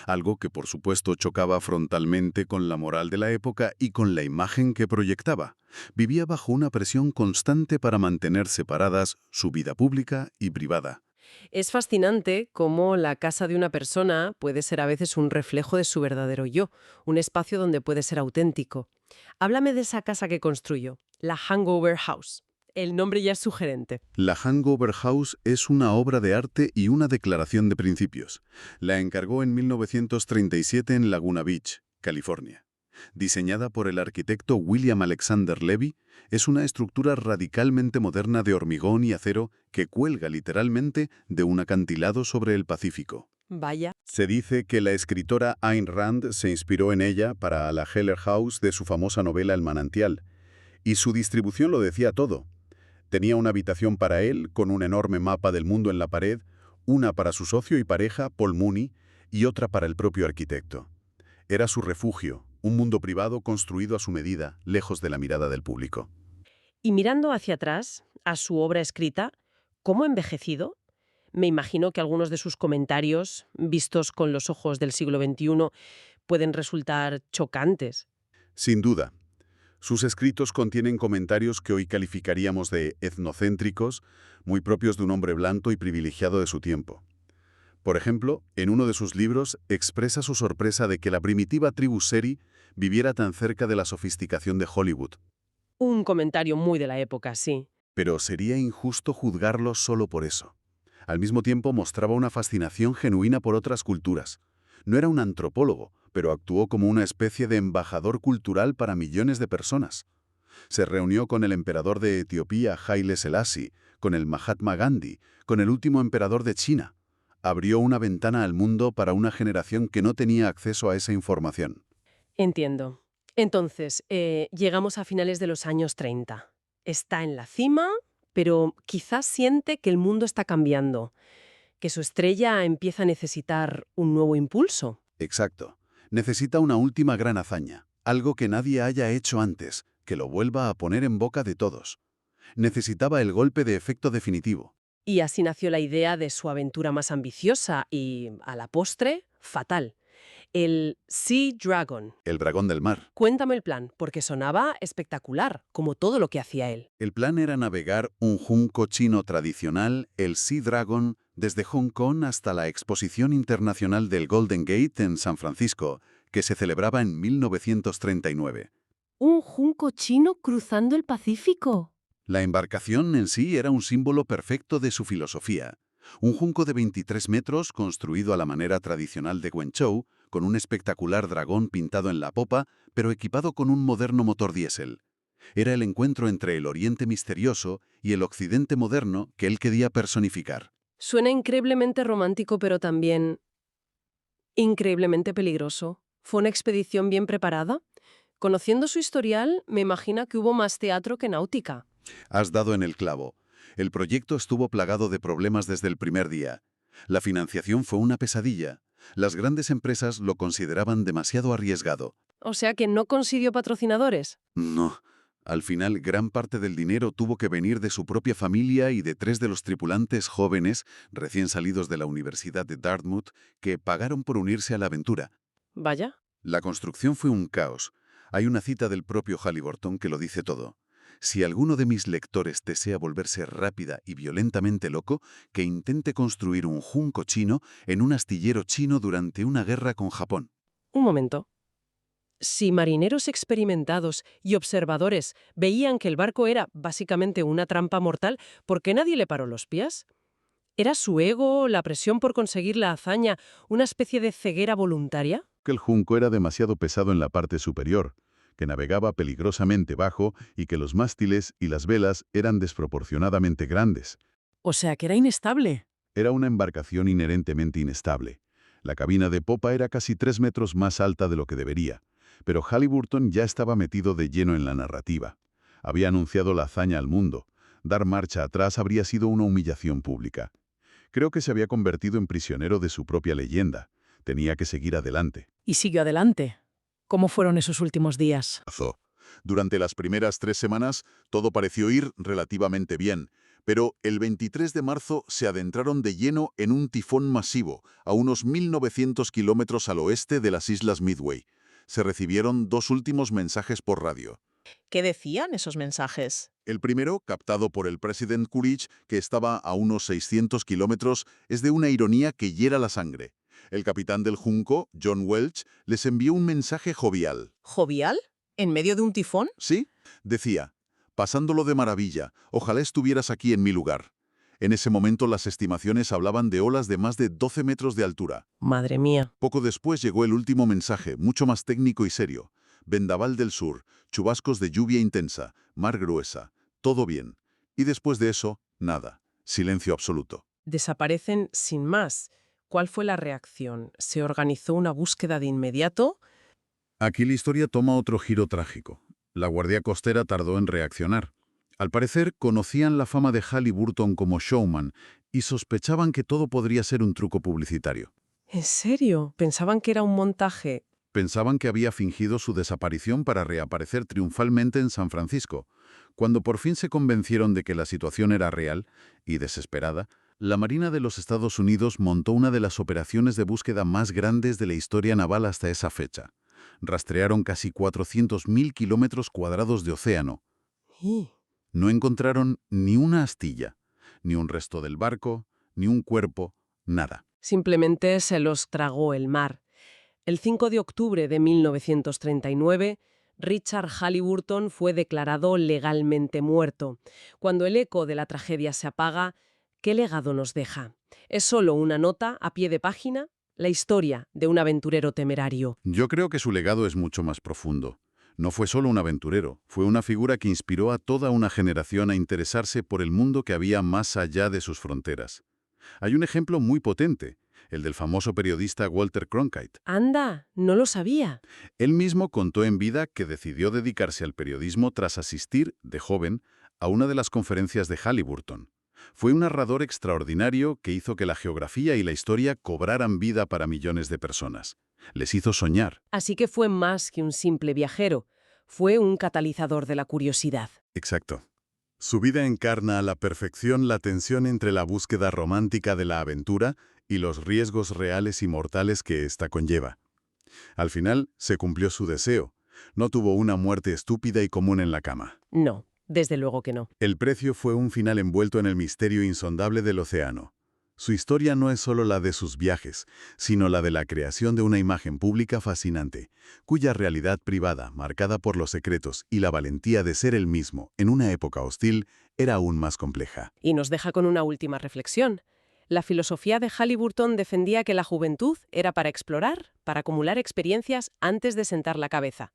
Algo que por supuesto chocaba frontalmente con la moral de la época y con la imagen que proyectaba. Vivía bajo una presión constante para mantener separadas su vida pública y privada. Es fascinante cómo la casa de una persona puede ser a veces un reflejo de su verdadero yo, un espacio donde puede ser auténtico. Háblame de esa casa que construyó, la Hangover House. El nombre ya es sugerente. La Hangover House es una obra de arte y una declaración de principios. La encargó en 1937 en Laguna Beach, California. Diseñada por el arquitecto William Alexander Levy, es una estructura radicalmente moderna de hormigón y acero que cuelga literalmente de un acantilado sobre el Pacífico. Vaya. Se dice que la escritora Ayn Rand se inspiró en ella para la Heller House de su famosa novela El manantial, y su distribución lo decía todo. Tenía una habitación para él, con un enorme mapa del mundo en la pared, una para su socio y pareja, Paul Mooney, y otra para el propio arquitecto. Era su refugio, un mundo privado construido a su medida, lejos de la mirada del público. Y mirando hacia atrás, a su obra escrita, ¿cómo ha envejecido? Me imagino que algunos de sus comentarios, vistos con los ojos del siglo XXI, pueden resultar chocantes. Sin duda. Sus escritos contienen comentarios que hoy calificaríamos de etnocéntricos, muy propios de un hombre blanco y privilegiado de su tiempo. Por ejemplo, en uno de sus libros expresa su sorpresa de que la primitiva tribu Seri viviera tan cerca de la sofisticación de Hollywood. Un comentario muy de la época, sí. Pero sería injusto juzgarlo solo por eso. Al mismo tiempo mostraba una fascinación genuina por otras culturas. No era un antropólogo, pero actuó como una especie de embajador cultural para millones de personas. Se reunió con el emperador de Etiopía, Haile Selassie, con el Mahatma Gandhi, con el último emperador de China. Abrió una ventana al mundo para una generación que no tenía acceso a esa información. Entiendo. Entonces, llegamos a finales de los años 30. Está en la cima, pero quizás siente que el mundo está cambiando, que su estrella empieza a necesitar un nuevo impulso. Exacto. Necesita una última gran hazaña, algo que nadie haya hecho antes, que lo vuelva a poner en boca de todos. Necesitaba el golpe de efecto definitivo. Y así nació la idea de su aventura más ambiciosa y, a la postre, fatal. El Sea Dragon. El dragón del mar. Cuéntame el plan, porque sonaba espectacular, como todo lo que hacía él. El plan era navegar un junco chino tradicional, el Sea Dragon, desde Hong Kong hasta la Exposición Internacional del Golden Gate en San Francisco, que se celebraba en 1939. ¿Un junco chino cruzando el Pacífico? La embarcación en sí era un símbolo perfecto de su filosofía. Un junco de 23 metros construido a la manera tradicional de Guangzhou, con un espectacular dragón pintado en la popa, pero equipado con un moderno motor diésel. Era el encuentro entre el Oriente misterioso y el Occidente moderno que él quería personificar. Suena increíblemente romántico, pero también increíblemente peligroso. ¿Fue una expedición bien preparada? Conociendo su historial, me imagino que hubo más teatro que náutica. Has dado en el clavo. El proyecto estuvo plagado de problemas desde el primer día. La financiación fue una pesadilla. Las grandes empresas lo consideraban demasiado arriesgado. O sea que no consiguió patrocinadores. No. Al final, gran parte del dinero tuvo que venir de su propia familia y de 3 de los tripulantes jóvenes, recién salidos de la Universidad de Dartmouth, que pagaron por unirse a la aventura. Vaya. La construcción fue un caos. Hay una cita del propio Halliburton que lo dice todo. Si alguno de mis lectores desea volverse rápida y violentamente loco, que intente construir un junco chino en un astillero chino durante una guerra con Japón. Un momento. Si marineros experimentados y observadores veían que el barco era básicamente una trampa mortal, ¿por qué nadie le paró los pies? ¿Era su ego, la presión por conseguir la hazaña, una especie de ceguera voluntaria? Que el junco era demasiado pesado en la parte superior, que navegaba peligrosamente bajo y que los mástiles y las velas eran desproporcionadamente grandes. O sea, que era inestable. Era una embarcación inherentemente inestable. La cabina de popa era casi 3 metros más alta de lo que debería, pero Halliburton ya estaba metido de lleno en la narrativa. Había anunciado la hazaña al mundo. Dar marcha atrás habría sido una humillación pública. Creo que se había convertido en prisionero de su propia leyenda. Tenía que seguir adelante. Y siguió adelante. ¿Cómo fueron esos últimos días? Durante las primeras 3 semanas, todo pareció ir relativamente bien, pero el 23 de marzo se adentraron de lleno en un tifón masivo, a unos 1.900 kilómetros al oeste de las Islas Midway. Se recibieron 2 últimos mensajes por radio. ¿Qué decían esos mensajes? El primero, captado por el presidente Coolidge, que estaba a unos 600 kilómetros, es de una ironía que hiera la sangre. El capitán del junco, John Welch, les envió un mensaje jovial. ¿Jovial? ¿En medio de un tifón? ¿Sí? Decía, pasándolo de maravilla, ojalá estuvieras aquí en mi lugar. En ese momento las estimaciones hablaban de olas de más de 12 metros de altura. Madre mía. Poco después llegó el último mensaje, mucho más técnico y serio. Vendaval del sur, chubascos de lluvia intensa, mar gruesa, todo bien. Y después de eso, nada. Silencio absoluto. Desaparecen sin más. ¿Cuál fue la reacción? ¿Se organizó una búsqueda de inmediato? Aquí la historia toma otro giro trágico. La Guardia Costera tardó en reaccionar. Al parecer, conocían la fama de Halliburton como showman y sospechaban que todo podría ser un truco publicitario. ¿En serio? ¿Pensaban que era un montaje? Pensaban que había fingido su desaparición para reaparecer triunfalmente en San Francisco. Cuando por fin se convencieron de que la situación era real y desesperada, la Marina de los Estados Unidos montó una de las operaciones de búsqueda más grandes de la historia naval hasta esa fecha. Rastrearon casi 400.000 kilómetros cuadrados de océano. ¿Y? No encontraron ni una astilla, ni un resto del barco, ni un cuerpo, nada. Simplemente se los tragó el mar. El 5 de octubre de 1939, Richard Halliburton fue declarado legalmente muerto. Cuando el eco de la tragedia se apaga, ¿qué legado nos deja? ¿Es solo una nota a pie de página? La historia de un aventurero temerario. Yo creo que su legado es mucho más profundo. No fue solo un aventurero, fue una figura que inspiró a toda una generación a interesarse por el mundo que había más allá de sus fronteras. Hay un ejemplo muy potente, el del famoso periodista Walter Cronkite. Anda, no lo sabía. Él mismo contó en vida que decidió dedicarse al periodismo tras asistir, de joven, a una de las conferencias de Halliburton. Fue un narrador extraordinario que hizo que la geografía y la historia cobraran vida para millones de personas. Les hizo soñar. Así que fue más que un simple viajero. Fue un catalizador de la curiosidad. Exacto. Su vida encarna a la perfección la tensión entre la búsqueda romántica de la aventura y los riesgos reales y mortales que ésta conlleva. Al final, se cumplió su deseo. No tuvo una muerte estúpida y común en la cama. No, desde luego que no. El precio fue un final envuelto en el misterio insondable del océano. Su historia no es solo la de sus viajes, sino la de la creación de una imagen pública fascinante, cuya realidad privada, marcada por los secretos y la valentía de ser él mismo en una época hostil, era aún más compleja. Y nos deja con una última reflexión. La filosofía de Halliburton defendía que la juventud era para explorar, para acumular experiencias antes de sentar la cabeza.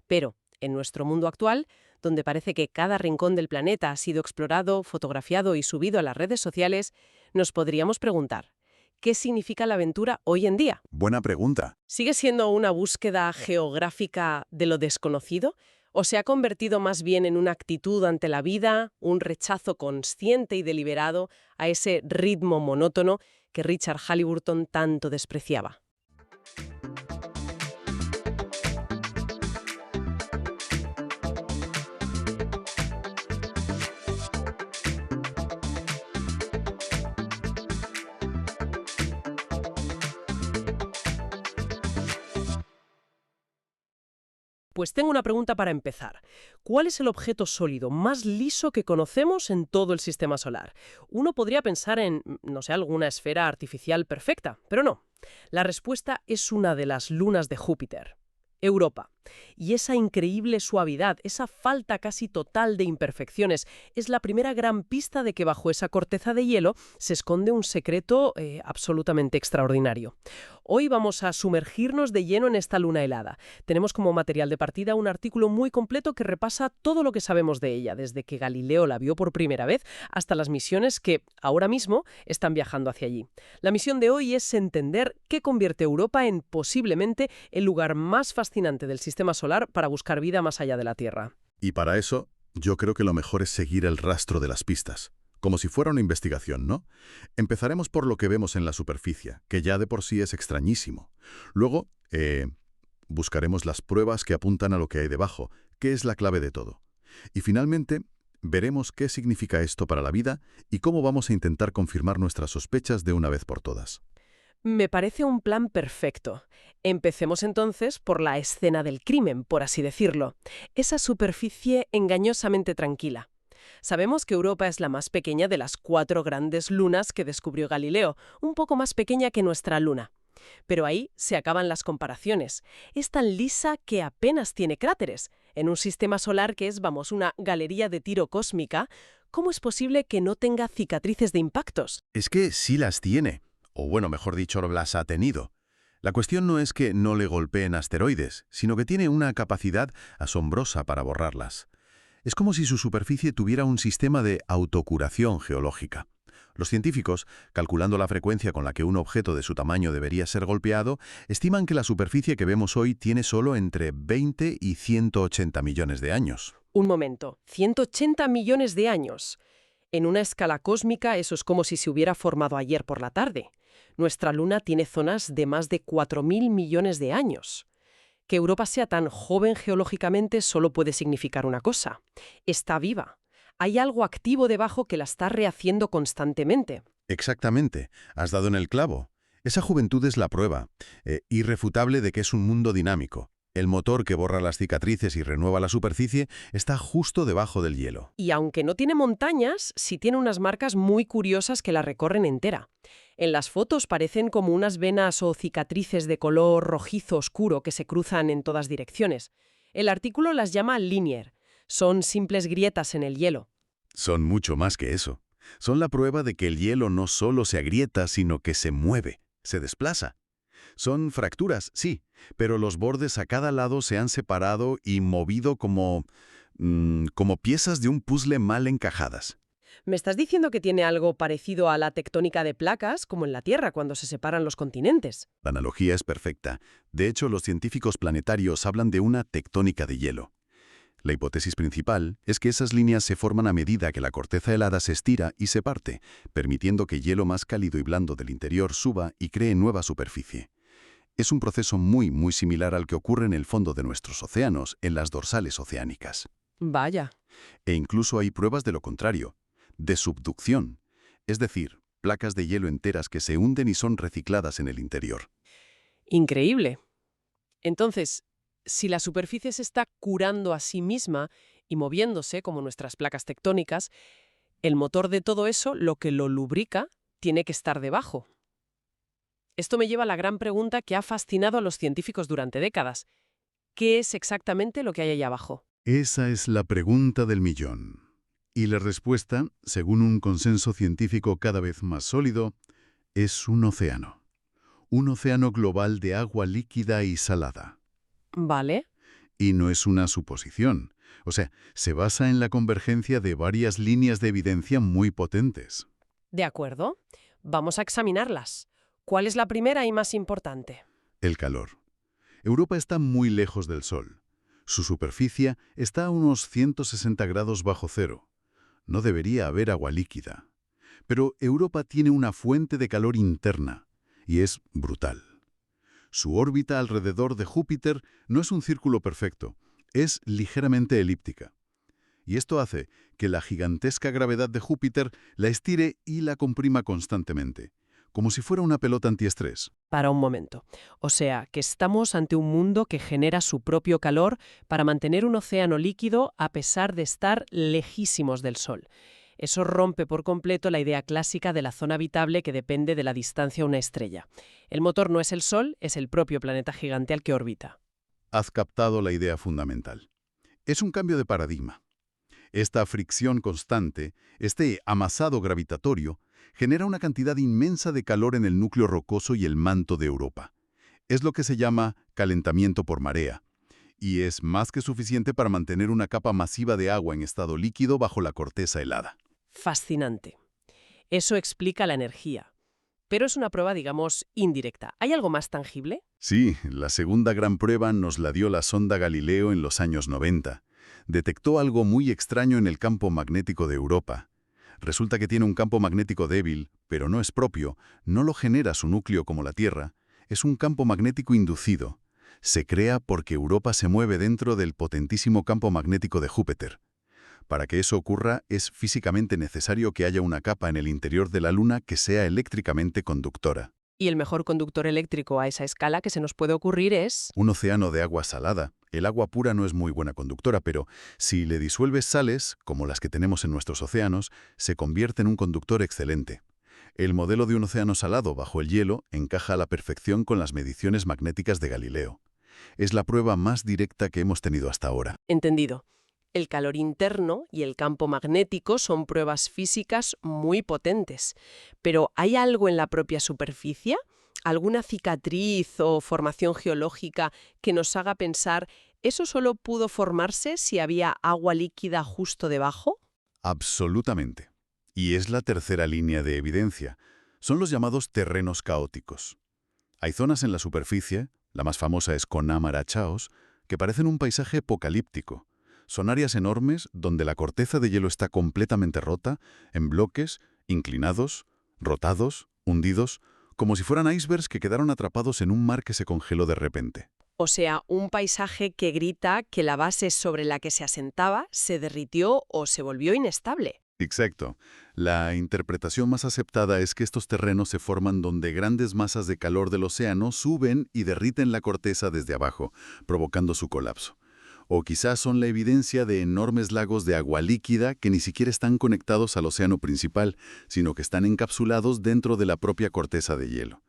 Pero, en nuestro mundo actual, donde parece que cada rincón del planeta ha sido explorado, fotografiado y subido a las redes sociales, nos podríamos preguntar, ¿qué significa la aventura hoy en día? Buena pregunta. ¿Sigue siendo una búsqueda geográfica de lo desconocido? ¿O se ha convertido más bien en una actitud ante la vida, un rechazo consciente y deliberado a ese ritmo monótono que Richard Halliburton tanto despreciaba? Pues tengo una pregunta para empezar. ¿Cuál es el objeto sólido más liso que conocemos en todo el sistema solar? Uno podría pensar en, no sé, alguna esfera artificial perfecta, pero no. La respuesta es una de las lunas de Júpiter, Europa. Y esa increíble suavidad, esa falta casi total de imperfecciones, es la primera gran pista de que bajo esa corteza de hielo se esconde un secreto absolutamente extraordinario. Hoy vamos a sumergirnos de lleno en esta luna helada. Tenemos como material de partida un artículo muy completo que repasa todo lo que sabemos de ella, desde que Galileo la vio por primera vez hasta las misiones que ahora mismo están viajando hacia allí. La misión de hoy es entender qué convierte a Europa en posiblemente el lugar más fascinante del sistema solar para buscar vida más allá de la Tierra. Y para eso, yo creo que lo mejor es seguir el rastro de las pistas. Como si fuera una investigación, ¿no? Empezaremos por lo que vemos en la superficie, que ya de por sí es extrañísimo. Luego, buscaremos las pruebas que apuntan a lo que hay debajo, que es la clave de todo. Y finalmente, veremos qué significa esto para la vida y cómo vamos a intentar confirmar nuestras sospechas de una vez por todas. Me parece un plan perfecto. Empecemos entonces por la escena del crimen, por así decirlo. Esa superficie engañosamente tranquila. Sabemos que Europa es la más pequeña de las 4 grandes lunas que descubrió Galileo, un poco más pequeña que nuestra luna. Pero ahí se acaban las comparaciones. Es tan lisa que apenas tiene cráteres. En un sistema solar que es, vamos, una galería de tiro cósmica, ¿cómo es posible que no tenga cicatrices de impactos? Es que sí las tiene. O bueno, mejor dicho, las ha tenido. La cuestión no es que no le golpeen asteroides, sino que tiene una capacidad asombrosa para borrarlas. Es como si su superficie tuviera un sistema de autocuración geológica. Los científicos, calculando la frecuencia con la que un objeto de su tamaño debería ser golpeado, estiman que la superficie que vemos hoy tiene solo entre 20 y 180 millones de años. Un momento, 180 millones de años. En una escala cósmica eso es como si se hubiera formado ayer por la tarde. Nuestra luna tiene zonas de más de 4.000 millones de años. Que Europa sea tan joven geológicamente solo puede significar una cosa. Está viva. Hay algo activo debajo que la está rehaciendo constantemente. Exactamente. Has dado en el clavo. Esa juventud es la prueba, irrefutable de que es un mundo dinámico. El motor que borra las cicatrices y renueva la superficie está justo debajo del hielo. Y aunque no tiene montañas, sí tiene unas marcas muy curiosas que la recorren entera. En las fotos parecen como unas venas o cicatrices de color rojizo oscuro que se cruzan en todas direcciones. El artículo las llama linear. Son simples grietas en el hielo. Son mucho más que eso. Son la prueba de que el hielo no solo se agrieta, sino que se mueve, se desplaza. Son fracturas, sí, pero los bordes a cada lado se han separado y movido como piezas de un puzzle mal encajadas. ¿Me estás diciendo que tiene algo parecido a la tectónica de placas, como en la Tierra, cuando se separan los continentes? La analogía es perfecta. De hecho, los científicos planetarios hablan de una tectónica de hielo. La hipótesis principal es que esas líneas se forman a medida que la corteza helada se estira y se parte, permitiendo que hielo más cálido y blando del interior suba y cree nueva superficie. Es un proceso muy similar al que ocurre en el fondo de nuestros océanos, en las dorsales oceánicas. Vaya. E incluso hay pruebas de lo contrario, de subducción, es decir, placas de hielo enteras que se hunden y son recicladas en el interior. Increíble. Entonces, si la superficie se está curando a sí misma y moviéndose, como nuestras placas tectónicas, el motor de todo eso, lo que lo lubrica, tiene que estar debajo. Esto me lleva a la gran pregunta que ha fascinado a los científicos durante décadas. ¿Qué es exactamente lo que hay allá abajo? Esa es la pregunta del millón. Y la respuesta, según un consenso científico cada vez más sólido, es un océano. Un océano global de agua líquida y salada. Vale. Y no es una suposición. O sea, se basa en la convergencia de varias líneas de evidencia muy potentes. De acuerdo. Vamos a examinarlas. ¿Cuál es la primera y más importante? El calor. Europa está muy lejos del Sol. Su superficie está a unos 160 grados bajo cero. No debería haber agua líquida. Pero Europa tiene una fuente de calor interna, y es brutal. Su órbita alrededor de Júpiter no es un círculo perfecto, es ligeramente elíptica. Y esto hace que la gigantesca gravedad de Júpiter la estire y la comprima constantemente, como si fuera una pelota antiestrés. Para un momento. O sea, que estamos ante un mundo que genera su propio calor para mantener un océano líquido a pesar de estar lejísimos del Sol. Eso rompe por completo la idea clásica de la zona habitable que depende de la distancia a una estrella. El motor no es el Sol, es el propio planeta gigante al que orbita. Has captado la idea fundamental. Es un cambio de paradigma. Esta fricción constante, este amasado gravitatorio, genera una cantidad inmensa de calor en el núcleo rocoso y el manto de Europa. Es lo que se llama calentamiento por marea, y es más que suficiente para mantener una capa masiva de agua en estado líquido bajo la corteza helada. Fascinante. Eso explica la energía. Pero es una prueba, digamos, indirecta. ¿Hay algo más tangible? Sí, la segunda gran prueba nos la dio la sonda Galileo en los años 90. Detectó algo muy extraño en el campo magnético de Europa. Resulta que tiene un campo magnético débil, pero no es propio, no lo genera su núcleo como la Tierra, es un campo magnético inducido. Se crea porque Europa se mueve dentro del potentísimo campo magnético de Júpiter. Para que eso ocurra, es físicamente necesario que haya una capa en el interior de la Luna que sea eléctricamente conductora. Y el mejor conductor eléctrico a esa escala que se nos puede ocurrir es... Un océano de agua salada. El agua pura no es muy buena conductora, pero si le disuelves sales, como las que tenemos en nuestros océanos, se convierte en un conductor excelente. El modelo de un océano salado bajo el hielo encaja a la perfección con las mediciones magnéticas de Galileo. Es la prueba más directa que hemos tenido hasta ahora. Entendido. El calor interno y el campo magnético son pruebas físicas muy potentes. Pero ¿hay algo en la propia superficie? ¿Alguna cicatriz o formación geológica que nos haga pensar eso solo pudo formarse si había agua líquida justo debajo? Absolutamente. Y es la tercera línea de evidencia. Son los llamados terrenos caóticos. Hay zonas en la superficie, la más famosa es Conamara Chaos, que parecen un paisaje apocalíptico. Son áreas enormes donde la corteza de hielo está completamente rota, en bloques, inclinados, rotados, hundidos, como si fueran icebergs que quedaron atrapados en un mar que se congeló de repente. O sea, un paisaje que grita que la base sobre la que se asentaba se derritió o se volvió inestable. Exacto. La interpretación más aceptada es que estos terrenos se forman donde grandes masas de calor del océano suben y derriten la corteza desde abajo, provocando su colapso. O quizás son la evidencia de enormes lagos de agua líquida que ni siquiera están conectados al océano principal, sino que están encapsulados dentro de la propia corteza de hielo.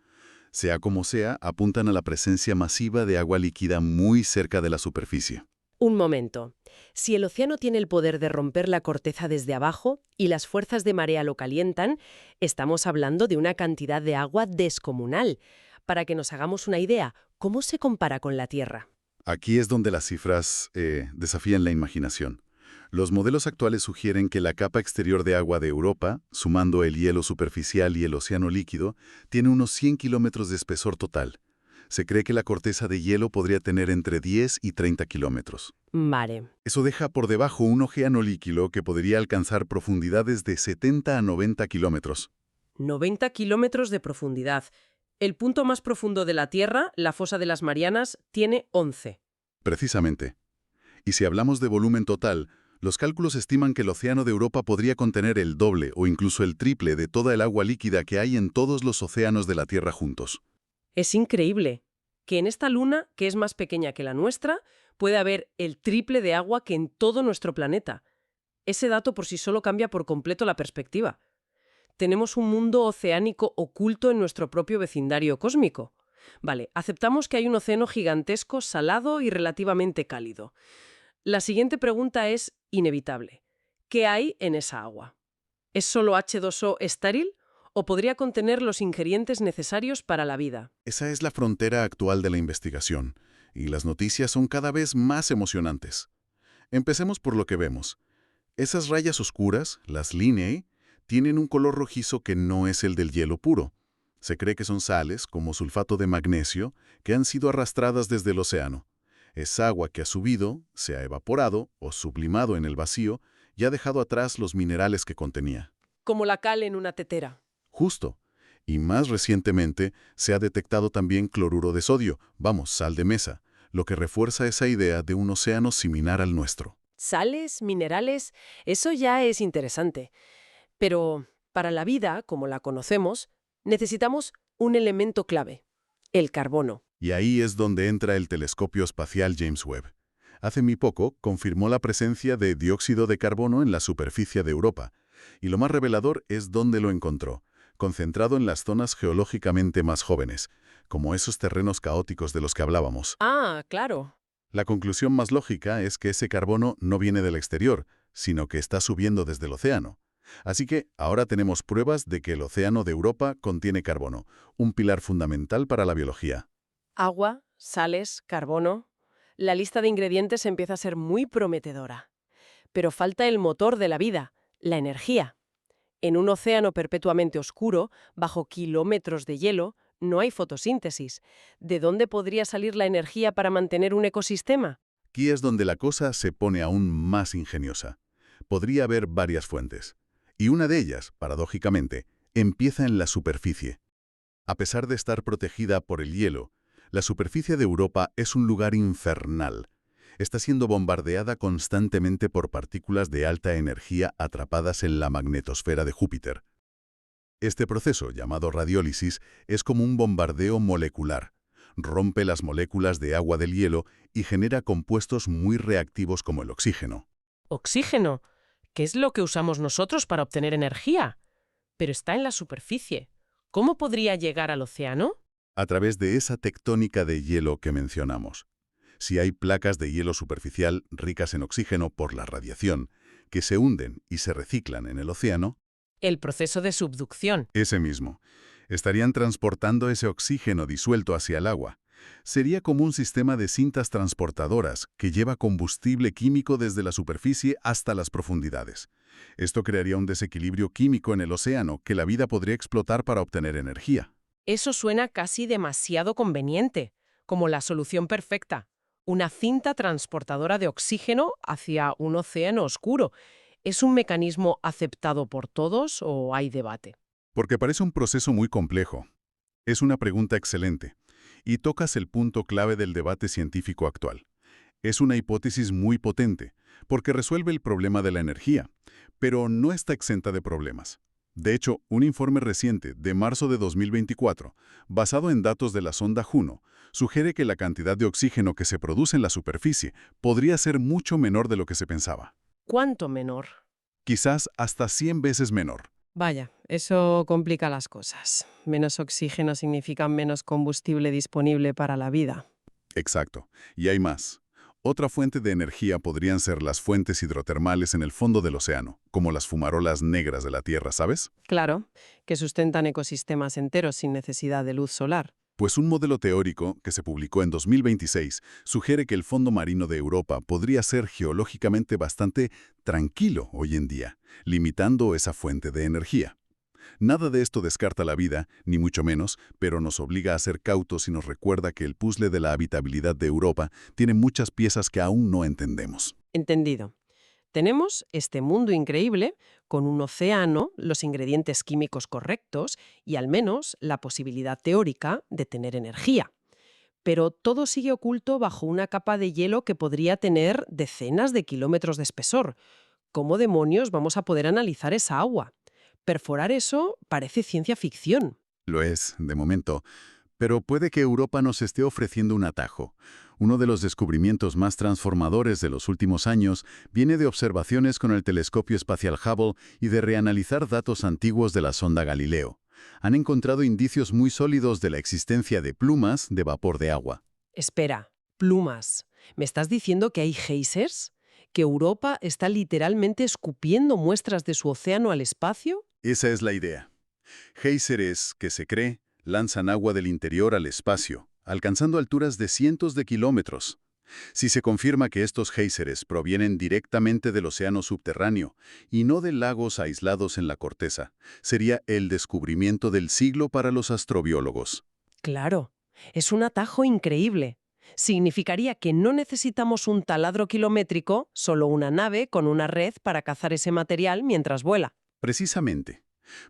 Sea como sea, apuntan a la presencia masiva de agua líquida muy cerca de la superficie. Un momento. Si el océano tiene el poder de romper la corteza desde abajo y las fuerzas de marea lo calientan, estamos hablando de una cantidad de agua descomunal. Para que nos hagamos una idea, ¿cómo se compara con la Tierra? Aquí es donde las cifras desafían la imaginación. Los modelos actuales sugieren que la capa exterior de agua de Europa, sumando el hielo superficial y el océano líquido, tiene unos 100 kilómetros de espesor total. Se cree que la corteza de hielo podría tener entre 10 y 30 kilómetros. Vale. Eso deja por debajo un océano líquido que podría alcanzar profundidades de 70 a 90 kilómetros. 90 kilómetros de profundidad. El punto más profundo de la Tierra, la fosa de las Marianas, tiene 11. Precisamente. Y si hablamos de volumen total, los cálculos estiman que el océano de Europa podría contener el doble o incluso el triple de toda el agua líquida que hay en todos los océanos de la Tierra juntos. Es increíble que en esta luna, que es más pequeña que la nuestra, puede haber el triple de agua que en todo nuestro planeta. Ese dato por sí solo cambia por completo la perspectiva. Tenemos un mundo oceánico oculto en nuestro propio vecindario cósmico. Vale, aceptamos que hay un océano gigantesco, salado y relativamente cálido. La siguiente pregunta es inevitable. ¿Qué hay en esa agua? ¿Es solo H2O estéril o podría contener los ingredientes necesarios para la vida? Esa es la frontera actual de la investigación, y las noticias son cada vez más emocionantes. Empecemos por lo que vemos. Esas rayas oscuras, las Lineae, tienen un color rojizo que no es el del hielo puro. Se cree que son sales, como sulfato de magnesio, que han sido arrastradas desde el océano. Es agua que ha subido, se ha evaporado o sublimado en el vacío y ha dejado atrás los minerales que contenía. Como la cal en una tetera. Justo. Y más recientemente se ha detectado también cloruro de sodio, sal de mesa, lo que refuerza esa idea de un océano similar al nuestro. Sales, minerales, eso ya es interesante. Pero para la vida, como la conocemos, necesitamos un elemento clave, el carbono. Y ahí es donde entra el telescopio espacial James Webb. Hace muy poco confirmó la presencia de dióxido de carbono en la superficie de Europa. Y lo más revelador es dónde lo encontró, concentrado en las zonas geológicamente más jóvenes, como esos terrenos caóticos de los que hablábamos. Ah, claro. La conclusión más lógica es que ese carbono no viene del exterior, sino que está subiendo desde el océano. Así que ahora tenemos pruebas de que el océano de Europa contiene carbono, un pilar fundamental para la biología. Agua, sales, carbono. La lista de ingredientes empieza a ser muy prometedora. Pero falta el motor de la vida, la energía. En un océano perpetuamente oscuro, bajo kilómetros de hielo, no hay fotosíntesis. ¿De dónde podría salir la energía para mantener un ecosistema? Aquí es donde la cosa se pone aún más ingeniosa. Podría haber varias fuentes. Y una de ellas, paradójicamente, empieza en la superficie. A pesar de estar protegida por el hielo, la superficie de Europa es un lugar infernal. Está siendo bombardeada constantemente por partículas de alta energía atrapadas en la magnetosfera de Júpiter. Este proceso, llamado radiólisis, es como un bombardeo molecular. Rompe las moléculas de agua del hielo y genera compuestos muy reactivos como el oxígeno. Oxígeno, que es lo que usamos nosotros para obtener energía. Pero está en la superficie. ¿Cómo podría llegar al océano? A través de esa tectónica de hielo que mencionamos. Si hay placas de hielo superficial ricas en oxígeno por la radiación, que se hunden y se reciclan en el océano, El proceso de subducción. ese mismo, estarían transportando ese oxígeno disuelto hacia el agua. Sería como un sistema de cintas transportadoras que lleva combustible químico desde la superficie hasta las profundidades. Esto crearía un desequilibrio químico en el océano que la vida podría explotar para obtener energía. Eso suena casi demasiado conveniente, como la solución perfecta. Una cinta transportadora de oxígeno hacia un océano oscuro. ¿Es un mecanismo aceptado por todos o hay debate? Porque parece un proceso muy complejo. Es una pregunta excelente. Y tocas el punto clave del debate científico actual. Es una hipótesis muy potente, porque resuelve el problema de la energía, pero no está exenta de problemas. De hecho, un informe reciente, de marzo de 2024, basado en datos de la sonda Juno, sugiere que la cantidad de oxígeno que se produce en la superficie podría ser mucho menor de lo que se pensaba. ¿Cuánto menor? Quizás hasta 100 veces menor. Vaya, eso complica las cosas. Menos oxígeno significa menos combustible disponible para la vida. Exacto. Y hay más. Otra fuente de energía podrían ser las fuentes hidrotermales en el fondo del océano, como las fumarolas negras de la Tierra, ¿sabes? Claro, que sustentan ecosistemas enteros sin necesidad de luz solar. Pues un modelo teórico que se publicó en 2026 sugiere que el fondo marino de Europa podría ser geológicamente bastante tranquilo hoy en día, limitando esa fuente de energía. Nada de esto descarta la vida, ni mucho menos, pero nos obliga a ser cautos y nos recuerda que el puzzle de la habitabilidad de Europa tiene muchas piezas que aún no entendemos. Entendido. Tenemos este mundo increíble con un océano, los ingredientes químicos correctos y al menos la posibilidad teórica de tener energía. Pero todo sigue oculto bajo una capa de hielo que podría tener decenas de kilómetros de espesor. ¿Cómo demonios vamos a poder analizar esa agua? Perforar eso parece ciencia ficción. Lo es, de momento. Pero puede que Europa nos esté ofreciendo un atajo. Uno de los descubrimientos más transformadores de los últimos años viene de observaciones con el telescopio espacial Hubble y de reanalizar datos antiguos de la sonda Galileo. Han encontrado indicios muy sólidos de la existencia de plumas de vapor de agua. Espera, plumas. ¿Me estás diciendo que hay geysers? ¿Que Europa está literalmente escupiendo muestras de su océano al espacio? Esa es la idea. Géiseres, que se cree, lanzan agua del interior al espacio, alcanzando alturas de cientos de kilómetros. Si se confirma que estos géiseres provienen directamente del océano subterráneo y no de lagos aislados en la corteza, sería el descubrimiento del siglo para los astrobiólogos. Claro, es un atajo increíble. Significaría que no necesitamos un taladro kilométrico, solo una nave con una red para cazar ese material mientras vuela. Precisamente.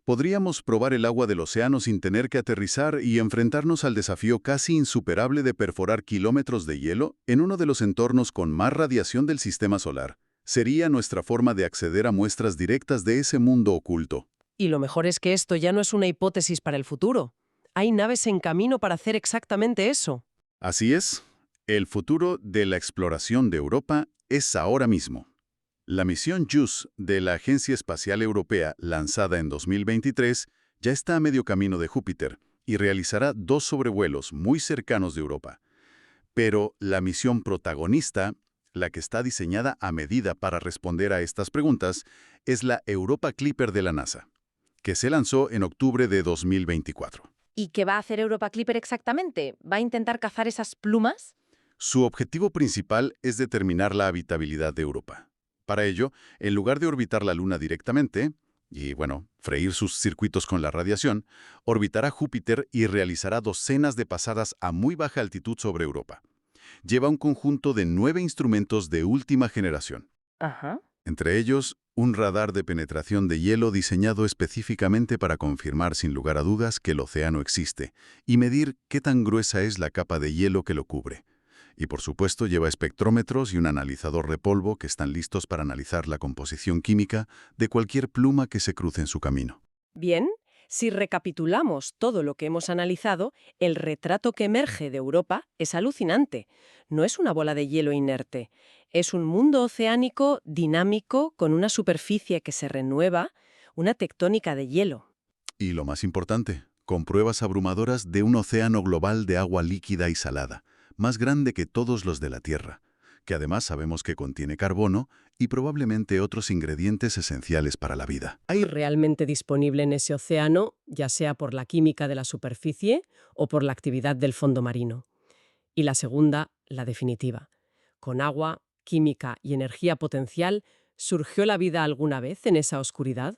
Podríamos probar el agua del océano sin tener que aterrizar y enfrentarnos al desafío casi insuperable de perforar kilómetros de hielo en uno de los entornos con más radiación del sistema solar. Sería nuestra forma de acceder a muestras directas de ese mundo oculto. Y lo mejor es que esto ya no es una hipótesis para el futuro. Hay naves en camino para hacer exactamente eso. Así es, el futuro de la exploración de Europa es ahora mismo. La misión JUICE de la Agencia Espacial Europea, lanzada en 2023, ya está a medio camino de Júpiter y realizará 2 sobrevuelos muy cercanos de Europa. Pero la misión protagonista, la que está diseñada a medida para responder a estas preguntas, es la Europa Clipper de la NASA, que se lanzó en octubre de 2024. ¿Y qué va a hacer Europa Clipper exactamente? ¿Va a intentar cazar esas plumas? Su objetivo principal es determinar la habitabilidad de Europa. Para ello, en lugar de orbitar la Luna directamente, y freír sus circuitos con la radiación, orbitará Júpiter y realizará docenas de pasadas a muy baja altitud sobre Europa. Lleva un conjunto de 9 instrumentos de última generación. Ajá. Entre ellos, un radar de penetración de hielo diseñado específicamente para confirmar sin lugar a dudas que el océano existe y medir qué tan gruesa es la capa de hielo que lo cubre. Y por supuesto lleva espectrómetros y un analizador de polvo que están listos para analizar la composición química de cualquier pluma que se cruce en su camino. Bien, si recapitulamos todo lo que hemos analizado, el retrato que emerge de Europa es alucinante. No es una bola de hielo inerte. Es un mundo oceánico dinámico con una superficie que se renueva, una tectónica de hielo. Y lo más importante, con pruebas abrumadoras de un océano global de agua líquida y salada, más grande que todos los de la Tierra, que además sabemos que contiene carbono y probablemente otros ingredientes esenciales para la vida. Hay realmente disponible en ese océano, ya sea por la química de la superficie o por la actividad del fondo marino. Y la segunda, la definitiva. Con agua, química y energía potencial, ¿surgió la vida alguna vez en esa oscuridad?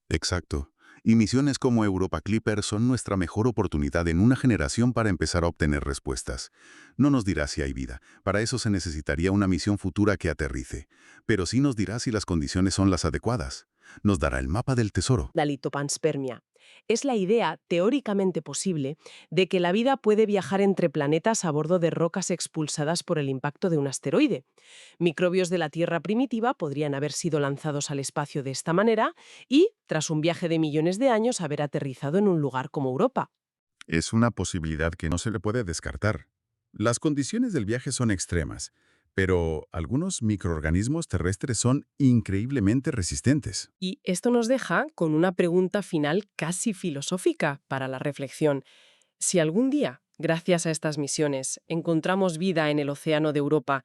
Exacto. Y misiones como Europa Clipper son nuestra mejor oportunidad en una generación para empezar a obtener respuestas. No nos dirá si hay vida. Para eso se necesitaría una misión futura que aterrice. Pero sí nos dirá si las condiciones son las adecuadas. Nos dará el mapa del tesoro. La litopanspermia. Es la idea, teóricamente posible, de que la vida puede viajar entre planetas a bordo de rocas expulsadas por el impacto de un asteroide. Microbios de la Tierra primitiva podrían haber sido lanzados al espacio de esta manera y, tras un viaje de millones de años, haber aterrizado en un lugar como Europa. Es una posibilidad que no se le puede descartar. Las condiciones del viaje son extremas, pero algunos microorganismos terrestres son increíblemente resistentes. Y esto nos deja con una pregunta final casi filosófica para la reflexión. Si algún día, gracias a estas misiones, encontramos vida en el océano de Europa,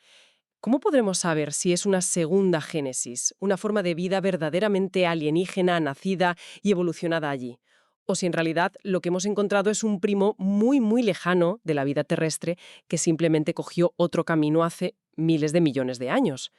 ¿cómo podremos saber si es una segunda génesis, una forma de vida verdaderamente alienígena, nacida y evolucionada allí? o si en realidad lo que hemos encontrado es un primo muy, muy lejano de la vida terrestre que simplemente cogió otro camino hace miles de millones de años.